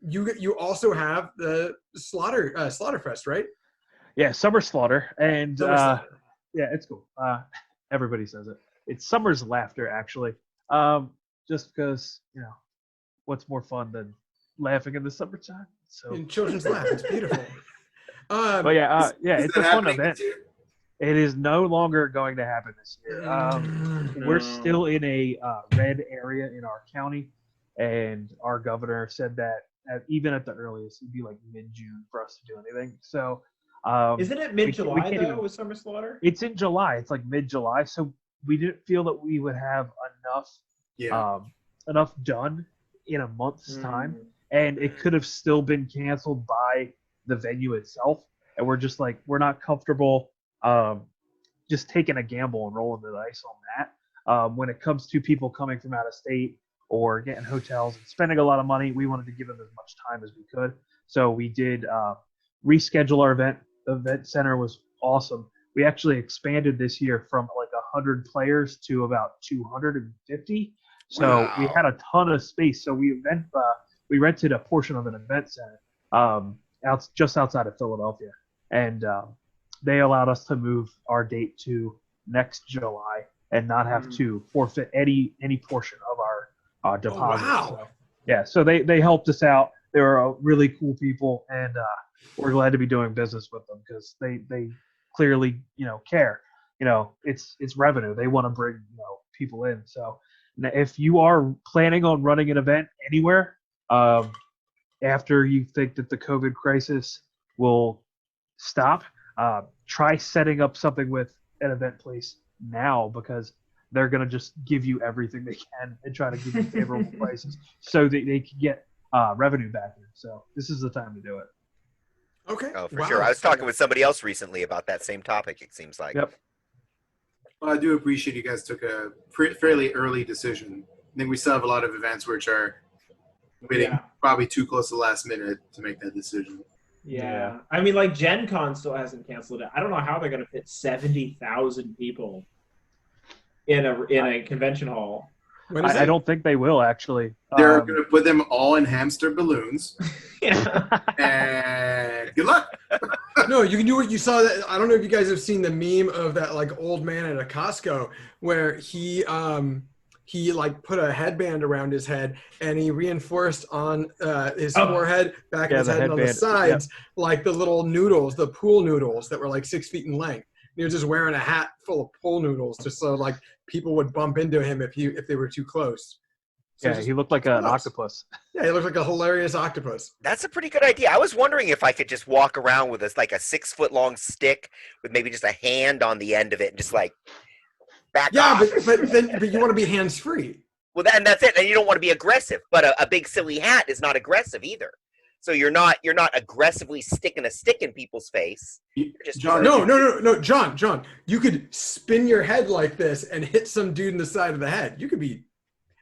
You also have the Slaughterfest, right? Yeah, Summer Slaughter, and yeah, it's cool. Everybody says it. It's Summer's Laughter, actually. Just because what's more fun than laughing in the summertime? So in children's laugh, it's beautiful. But it's a fun event. It is no longer going to happen this year. We're still in a red area in our county, and our governor said that even at the earliest, it'd be like mid-June for us to do anything. So, isn't it mid-July though with Summer Slaughter? It's in July. It's like mid-July. So we didn't feel that we would have enough done in a month's time, and it could have still been canceled by the venue itself. And we're just like, we're not comfortable just taking a gamble and rolling the dice on that. When it comes to people coming from out of state or getting hotels and spending a lot of money, we wanted to give them as much time as we could. So we did reschedule our event. The event center was awesome. We actually expanded this year from like 100 players to about 250. So we had a ton of space. So we rented a portion of an event center just outside of Philadelphia. And they allowed us to move our date to next July and not have to forfeit any portion of our deposit. Wow. So they helped us out. They were really cool people, and we're glad to be doing business with them because they clearly care. It's revenue. They want to bring people in. So if you are planning on running an event anywhere after you think that the COVID crisis will stop, try setting up something with an event place now, because they're going to just give you everything they can and try to give you favorable prices so that they can get revenue back in. So this is the time to do it. Okay. Oh, for sure. I was talking with somebody else recently about that same topic, it seems like. Yep. Well, I do appreciate you guys took a fairly early decision. I think we still have a lot of events which are waiting probably too close to the last minute to make that decision. Yeah. I mean, like Gen Con still hasn't canceled it. I don't know how they're going to fit 70,000 people in a convention hall. I don't think they will, actually. They're going to put them all in hamster balloons. And good luck. No, you can do what you saw. That I don't know if you guys have seen the meme of that like old man at a Costco where he he like put a headband around his head and he reinforced on his forehead, back of his head, and on the sides, like the little noodles, the pool noodles that were like 6 feet in length. He was just wearing a hat full of pool noodles just so like people would bump into him if they were too close. So he looked like an octopus. Yeah, he looked like a hilarious octopus. That's a pretty good idea. I was wondering if I could just walk around with like a 6 foot long stick with maybe just a hand on the end of it and just like back off. but you want to be hands free. Well, and that's it. And you don't want to be aggressive. But a big silly hat is not aggressive either. So you're not aggressively sticking a stick in people's face. John, no, John. You could spin your head like this and hit some dude in the side of the head. You could be.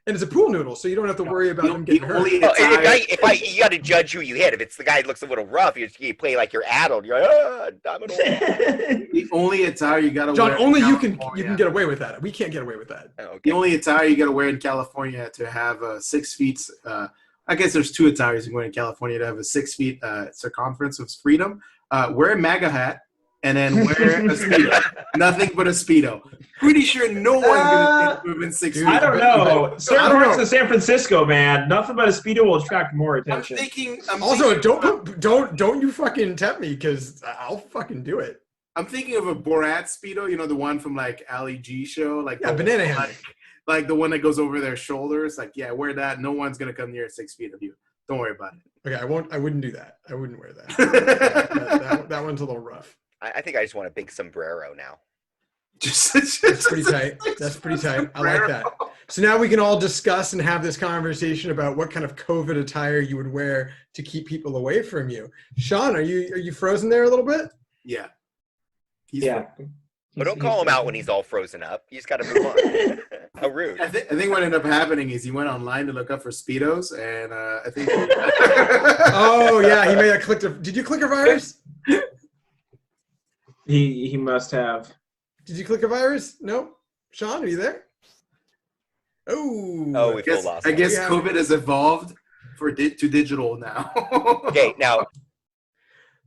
And it's a pool noodle, so you don't have to worry about them getting hurt. You got to judge who you hit. If it's the guy that looks a little rough, you play like you're addled. You're like, I'm an old. The only attire you got to wear. John, only you can get away with that. We can't get away with that. Oh, okay. The only attire you got to wear in California to have 6 feet. I guess there's 2 attires you can wear in California to have a 6 feet circumference of freedom. Wear a MAGA hat. And then wear a Speedo. Nothing but a Speedo. Pretty sure no one's going to move in 6 feet. I don't know. Certain parts of San Francisco, man, nothing but a Speedo will attract more attention. Don't you fucking tempt me, because I'll fucking do it. I'm thinking of a Borat Speedo, you know, the one from like Ali G show. Like banana hammock. Like the one that goes over their shoulders. Like, yeah, wear that. No one's going to come near 6 feet of you. Don't worry about it. Okay, I wouldn't do that. I wouldn't wear that. That one's a little rough. I think I just want a big sombrero now. That's pretty tight. That's pretty tight. I like that. So now we can all discuss and have this conversation about what kind of COVID attire you would wear to keep people away from you. Sean, are you frozen there a little bit? Yeah. But don't call him out when he's all frozen up. You just got to move on. How rude. I think what ended up happening is he went online to look up for Speedos, and I think. Oh yeah, he may have clicked. Did you click a virus? He must have. Did you click a virus? No. Sean, are you there? Oh, we feel lost. I guess COVID has evolved to digital now. Okay, now.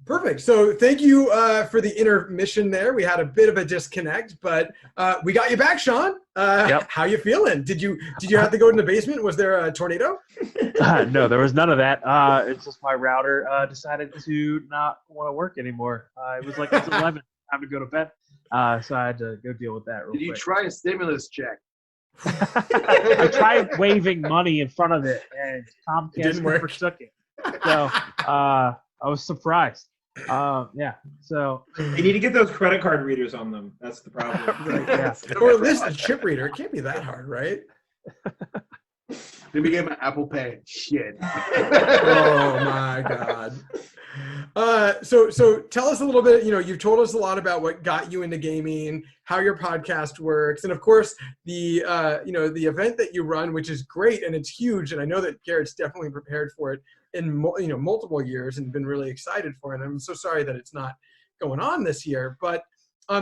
Perfect. So thank you for the intermission there. We had a bit of a disconnect, but we got you back, Sean. How you feeling? Did you have to go in the basement? Was there a tornado? No, there was none of that. It's just my router decided to not want to work anymore. It was like it's 11, time to go to bed. So I had to go deal with that real quick. Did you try a stimulus check? I tried waving money in front of it, and Comcast never took it. So I was surprised. So you need to get those credit card readers on them. That's the problem. Or at least a chip reader. It can't be that hard, right? Maybe get my Apple Pay. Shit. Oh my God. So tell us a little bit. You've told us a lot about what got you into gaming, how your podcast works, and of course the event that you run, which is great and it's huge. And I know that Garrett's definitely prepared for it in multiple years and been really excited for it. And I'm so sorry that it's not going on this year. But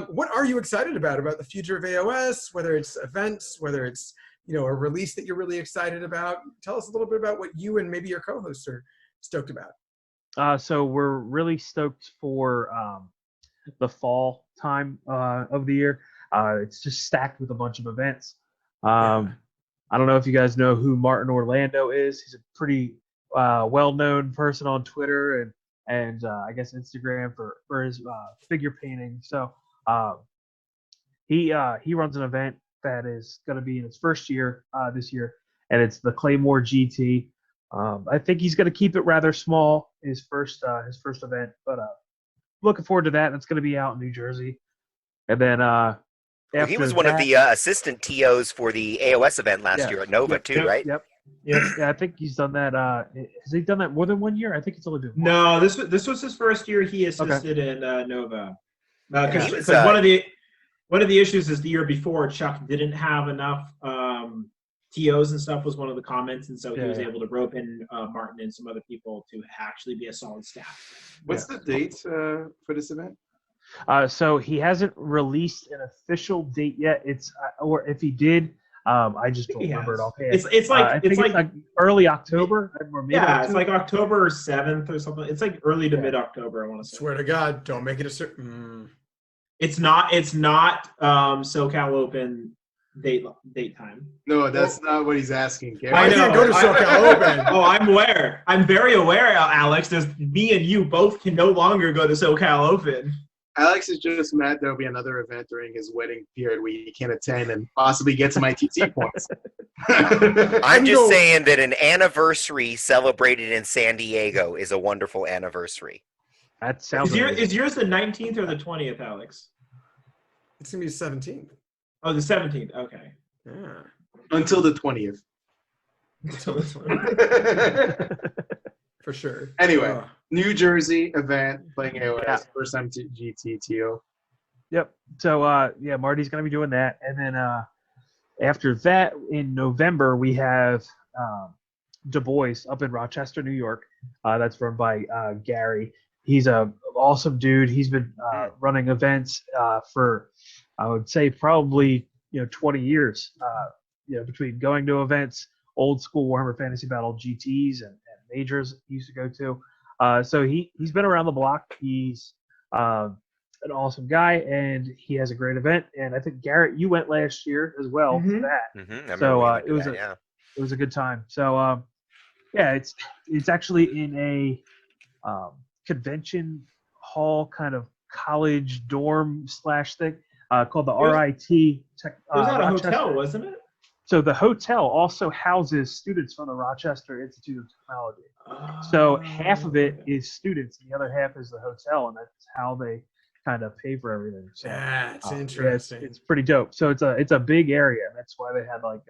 what are you excited about the future of AoS? Whether it's events, whether it's a release that you're really excited about. Tell us a little bit about what you and maybe your co-hosts are stoked about. So we're really stoked for the fall time of the year. It's just stacked with a bunch of events. I don't know if you guys know who Martin Orlando is. He's a pretty well-known person on Twitter and I guess Instagram for his figure painting. So he runs an event that is going to be in its first year this year, and it's the Claymore GT. I think he's going to keep it rather small, his first event, but looking forward to that. That's going to be out in New Jersey. And then he was one of the assistant TOs for the AoS event last year at Nova too, right? Yep. Yeah, I think he's done that. Has he done that more than 1 year? I think it's only been one. No, this was his first year he assisted in Nova. Because one of the issues is the year before Chuck didn't have enough TOs and stuff was one of the comments, and so he was able to rope in Martin and some other people to actually be a solid staff. What's the date for this event? So he hasn't released an official date yet. It's or if he did, I just don't remember it offhand. It's like early October. Or maybe October. It's like October 7th or something. It's like early to mid October. I want to say. Swear to God, don't make it a certain. It's not SoCal Open date time. No, that's not what he's asking. Garrett. I can't go to SoCal Open. Oh, I'm aware. I'm very aware, Alex. Me and you both can no longer go to SoCal Open. Alex is just mad there'll be another event during his wedding period where he can't attend and possibly get some ITT points. I'm just saying that an anniversary celebrated in San Diego is a wonderful anniversary. That sounds. Is yours the 19th or the 20th, Alex? It's gonna be 17th. Oh, the 17th. Okay. Yeah. Until the 20th. Until this one. For sure. Anyway, New Jersey event playing AoS. Yeah. First time to GTTO. Yep. So Marty's gonna be doing that, and then after that in November we have Du Bois up in Rochester, New York. That's run by Gary. He's a awesome dude. He's been running events for, I would say, probably 20 years. Between going to events, old school Warhammer Fantasy Battle GTs and majors he used to go to. So he's been around the block. He's an awesome guy, and he has a great event. And I think Garrett, you went last year as well to that. So it was a good time. So it's actually in a convention hall kind of college dorm / thing called the RIT. It was at a hotel, wasn't it? So the hotel also houses students from the Rochester Institute of Technology. So half of it is students, and the other half is the hotel, and that's how they kind of pay for everything. So, that's interesting. It's pretty dope. So it's a big area. That's why they had like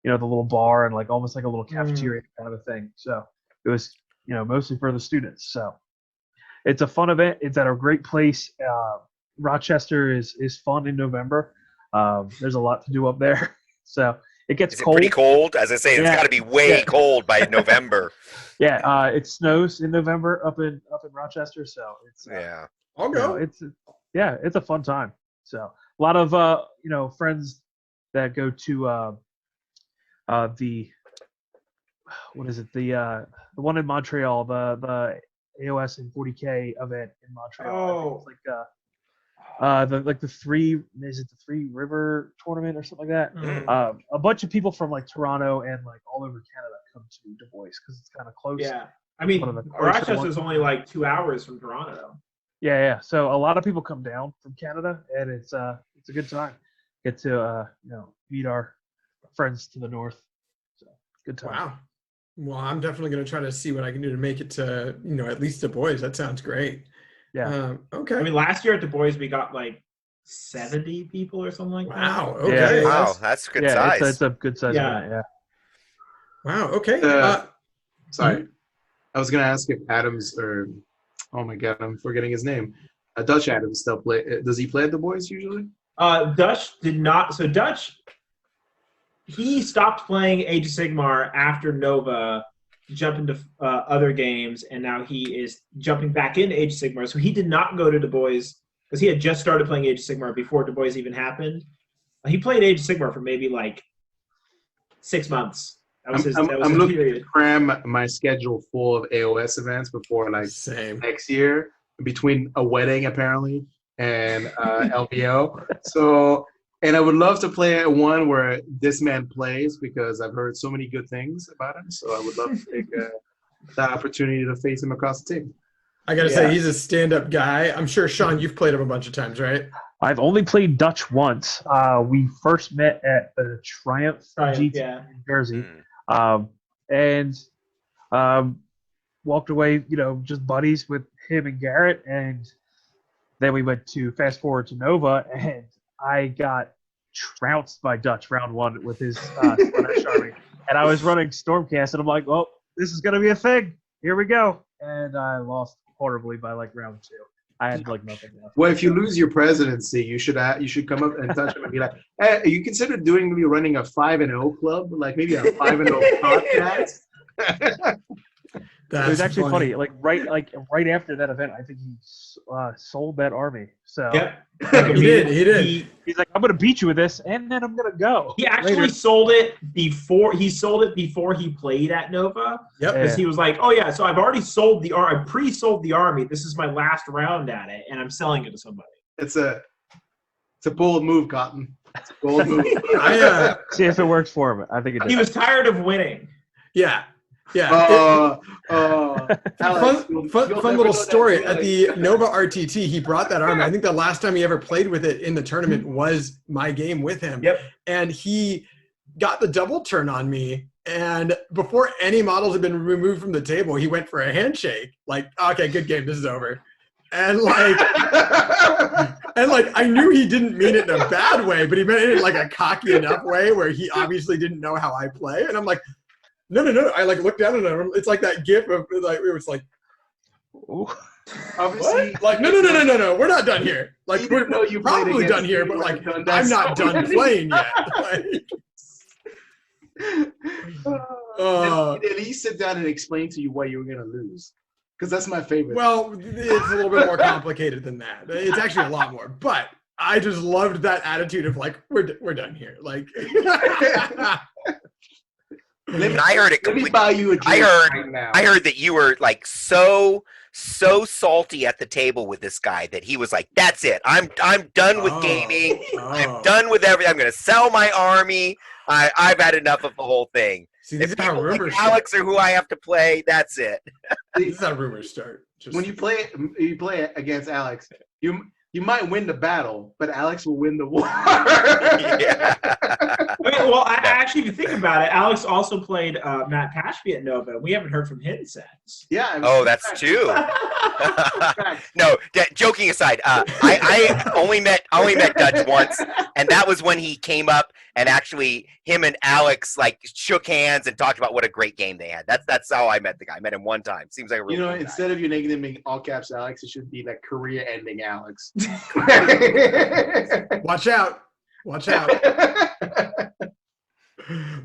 the little bar and like almost like a little cafeteria kind of a thing. So it was mostly for the students. So it's a fun event. It's at a great place. Rochester is fun in November. There's a lot to do up there. So it gets cold. Pretty cold? As I say, it's got to be way cold by November. Yeah, it snows in November up in Rochester. So it's I'll go. It's a fun time. So a lot of friends that go to the one in Montreal, the AoS and 40K event in Montreal. It's like the Three River tournament or something like that. A bunch of people from like Toronto and like all over Canada come to Du Bois because it's kind of close. Yeah, I mean Rochester is only like 2 hours from Toronto. Yeah. So a lot of people come down from Canada, and it's a good time. Get to meet our friends to the north. So good time. Wow. Well, I'm definitely going to try to see what I can do to make it to at least Du Bois. That sounds great. Yeah. Okay. I mean, last year at Du Bois we got like 70 people or something like that. Wow. Okay. Yeah. Wow, that's good size. It's a good size event. Yeah. Wow. Okay. Sorry, I was gonna ask if Adams or oh my god, I'm forgetting his name. Dutch Adams still play. Does he play at Du Bois usually? Dutch did not. So Dutch, he stopped playing Age of Sigmar after Nova, jump into other games, and now he is jumping back into Age of Sigmar. So he did not go to Du Bois because he had just started playing Age of Sigmar before Du Bois even happened. He played Age of Sigmar for maybe like 6 months. I'm looking to cram my schedule full of AoS events before next year, between a wedding apparently and LVO. So, and I would love to play at one where this man plays because I've heard so many good things about him. So I would love to take that opportunity to face him across the table. I got to say, he's a stand-up guy. I'm sure, Sean, you've played him a bunch of times, right? I've only played Dutch once. We first met at the Triumph GT in Jersey. And walked away, just buddies with him and Garrett. And then we went to fast forward to Nova, and I got trounced by Dutch round one with his Spanish army. And I was running Stormcast, and I'm like, well, this is going to be a thing. Here we go. And I lost horribly by like round two. I had like nothing left. Well, if you lose your presidency, you should come up and touch him and be like, "Hey, you consider running a 5-0 club, like maybe a 5-0 podcast?" It was actually funny. Like right after that event, I think he sold that army. So he did. He's like, I'm going to beat you with this, and then I'm going to go. He actually sold it before he played at Nova. Yep. Because he was like, oh yeah, so I've already sold the army. I pre-sold the army. This is my last round at it, and I'm selling it to somebody. It's a bold move, Cotton. Bold move. See if it works for him. I think it does. He was tired of winning. Yeah. Alex, Fun little story. At the Nova RTT, he brought that armor. I think the last time he ever played with it in the tournament was my game with him. Yep. And he got the double turn on me. And before any models had been removed from the table, he went for a handshake. Like, okay, good game. This is over. And like, I knew he didn't mean it in a bad way, but he meant it in like a cocky enough way where he obviously didn't know how I play. And I'm like, no. I like looked down at him. It's like that gif of like it was like, obviously, what? Like no. We're not done here. Like we're probably done here, but like I'm not done playing yet. At least sit down and explain to you why you were gonna lose, because that's my favorite. Well, it's a little bit more complicated than that. It's actually a lot more, but I just loved that attitude of like we're done here. Like. I heard it completely. Let me buy you a drink right now. I heard that you were like so salty at the table with this guy that he was like, "That's it. I'm done with gaming. I'm done with everything. I'm going to sell my army. I've had enough of the whole thing. See, this is how rumors like Alex or who I have to play. That's it." This is how rumors start. When you play against Alex, you might win the battle, but Alex will win the war. Yeah. Well, actually, if you think about it, Alex also played Matt Pashby at Nova. We haven't heard from him since. Yeah. That's true. No, joking aside, I only met Dutch once, and that was when he came up and actually him and Alex like shook hands and talked about what a great game they had. That's how I met the guy. I met him one time. Seems like a real cool instead guy. of your nickname being all caps Alex, it should be like career-ending Alex. Watch out.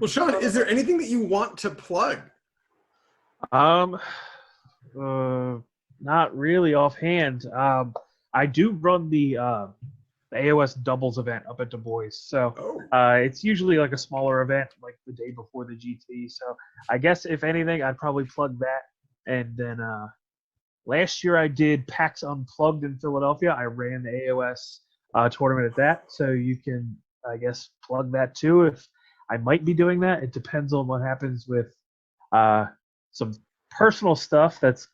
Well, Sean, is there anything that you want to plug? Not really offhand. I do run the AoS doubles event up at Du Bois, so it's usually like a smaller event, like the day before the GT. So I guess if anything, I'd probably plug that. And then last year I did PAX Unplugged in Philadelphia. I ran the AoS tournament at that, so you can, I guess, plug that too. If I might be doing that, it depends on what happens with some personal stuff that's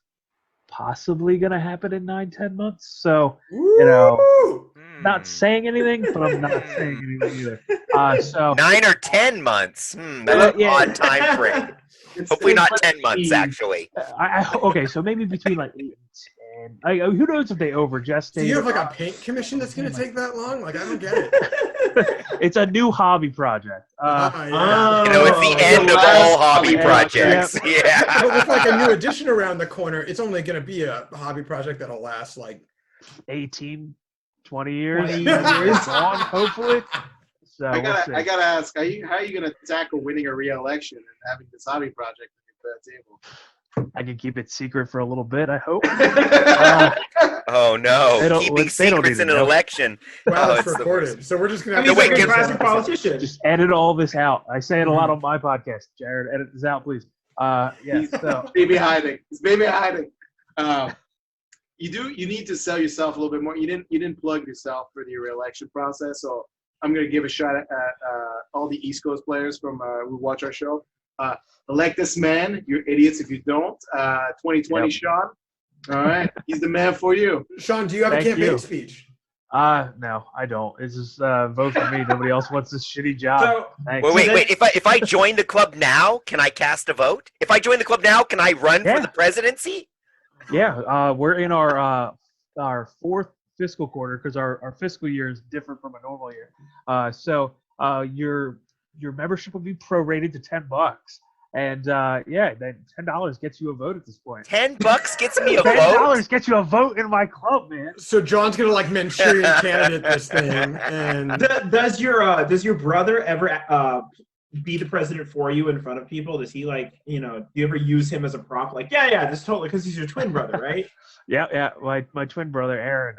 possibly going to happen in 9-10 months. So, not saying anything, but I'm not saying anything either. So 9 or 10 months. That's an odd time frame. Hopefully not 10 months, actually. Okay, so maybe between like 8 and 10. Who knows if they overgestate? Do you have like a paint commission that's going to take that long? Like, I don't get it. It's a new hobby project. It's the end of all hobby projects. Yeah. But with like a new edition around the corner, it's only going to be a hobby project that'll last like 18, 20 years. 20 years on, hopefully. So I gotta ask, how are you gonna tackle winning a re-election and having this hobby project at the table? I can keep it secret for a little bit, I hope. Oh no! Keeping secrets in an election. Well, it's it's recorded, so we're just gonna have No, to wait, give classic politician. Just edit all this out. I say it a lot on my podcast. Jared, edit this out, please. So Baby hiding. It's baby hiding. You need to sell yourself a little bit more. You didn't plug yourself for the re-election process, so I'm going to give a shot at all the East Coast players from who watch our show. Elect this man. You're idiots if you don't. 2020 Sean. All right. He's the man for you. Sean, do you have a campaign speech? No, I don't. It's just vote for me. Nobody else wants this shitty job. So, wait. If I join the club now, can I cast a vote? If I join the club now, can I run for the presidency? Yeah. We're in our fourth fiscal quarter because our fiscal year is different from a normal year. So your membership will be prorated to $10, and then $10 gets you a vote at this point. $10 gets me a vote. $10 gets you a vote in my club, man. So John's gonna like Manchurian candidate this thing, and does your brother ever be the president for you in front of people? Does he do you ever use him as a prop? Like, this totally, because he's your twin brother, right? Yeah. My twin brother, Aaron.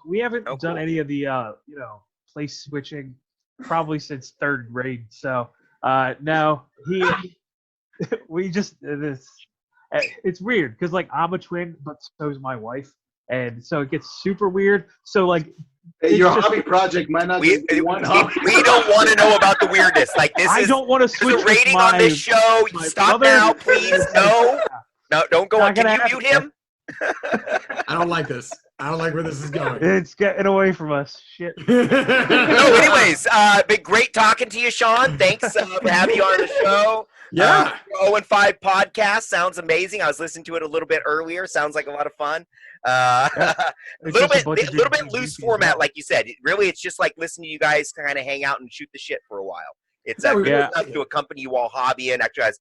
We haven't done any of the place switching probably since 3rd grade. So no, we just it's weird because like I'm a twin, but so is my wife, and so it gets super weird. So like Hey, your hobby project might not We, just be one hobby. we don't want to know about the weirdness. Like this I is don't want to there's switch a rating with on this show. my Stop brother. now, please. No, don't go Not on. Can gonna you happen. mute him? I don't like this. I don't like where this is going. It's getting away from us. Shit. No, anyways, been great talking to you, Sean. Thanks for having you on the show. Yeah. 0-5 podcast sounds amazing. I was listening to it a little bit earlier. Sounds like a lot of fun. A It's little just a bit, bunch of little bit different loose GPs. format, like you said. Really, it's just like listening to you guys kind of hang out and shoot the shit for a while. It's Yeah, good yeah. enough to accompany you all hobby and actually as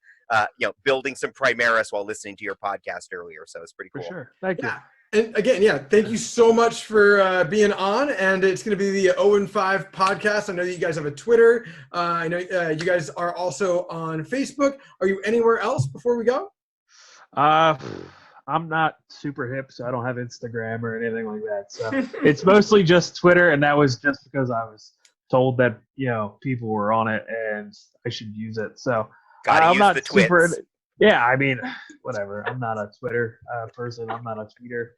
building some Primaris while listening to your podcast earlier. So it's pretty For cool. sure. Thank you. Yeah. And again, yeah, thank you so much for being on. And it's going to be the 0-5 podcast. I know that you guys have a Twitter. I know you guys are also on Facebook. Are you anywhere else before we go? I'm not super hip, so I don't have Instagram or anything like that. So it's mostly just Twitter, and that was just because I was told that people were on it and I should use it. So Gotta I'm use not the super. twits. Yeah, I mean, whatever. I'm not a Twitter person. I'm not a tweeter.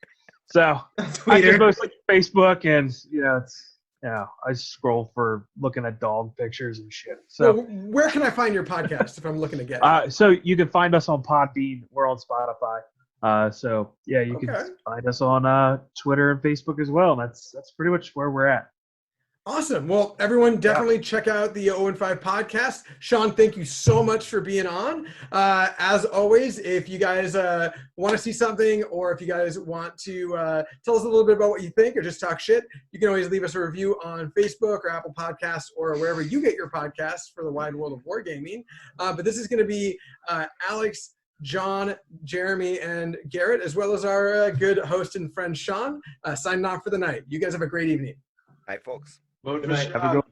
So I just mostly Facebook, and it's I scroll for looking at dog pictures and shit. So Well, where can I find your podcast if I'm looking to get it? so you can find us on Podbean. We're on Spotify. So yeah, you Okay. can find us on Twitter and Facebook as well. That's pretty much where we're at. Awesome. Well, everyone definitely check out the 0-5 podcast. Sean, thank you so much for being on. As always, if you guys want to see something or if you guys want to tell us a little bit about what you think or just talk shit, you can always leave us a review on Facebook or Apple Podcasts or wherever you get your podcasts for the wide world of wargaming. But this is going to be Alex, John, Jeremy, and Garrett, as well as our good host and friend Sean, signing off for the night. You guys have a great evening. All right, folks. Vote for Good night. Sean. Have a good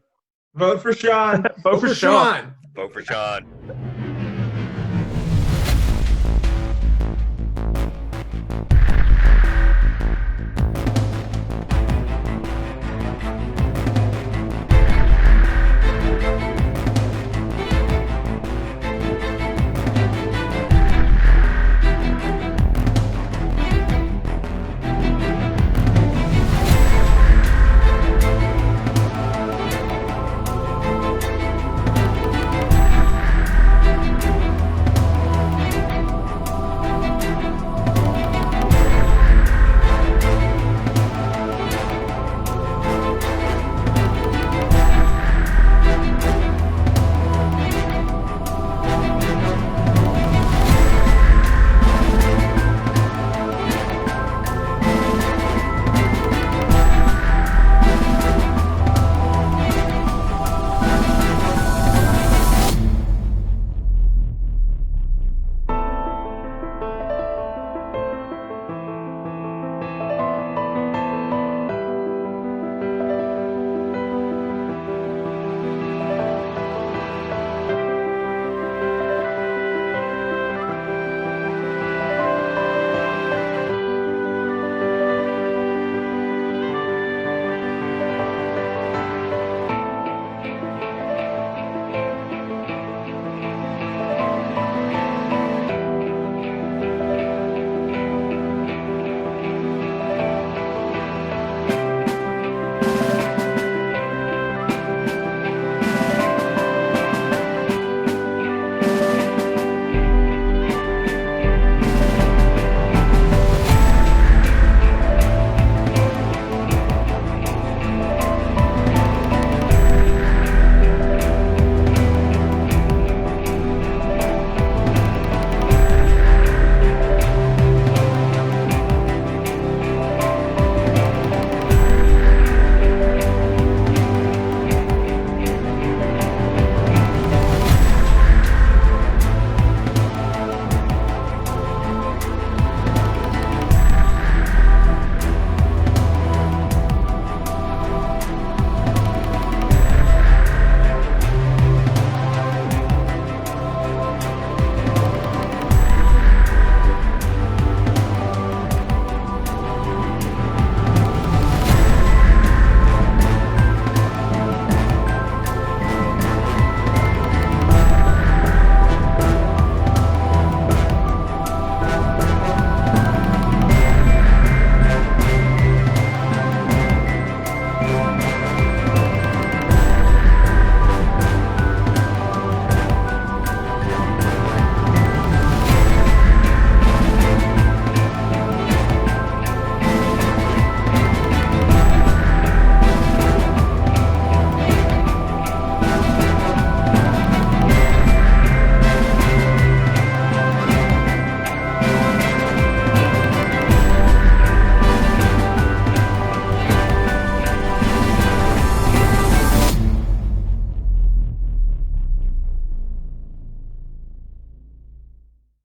Vote for Sean. Vote for Sean. Vote for Sean.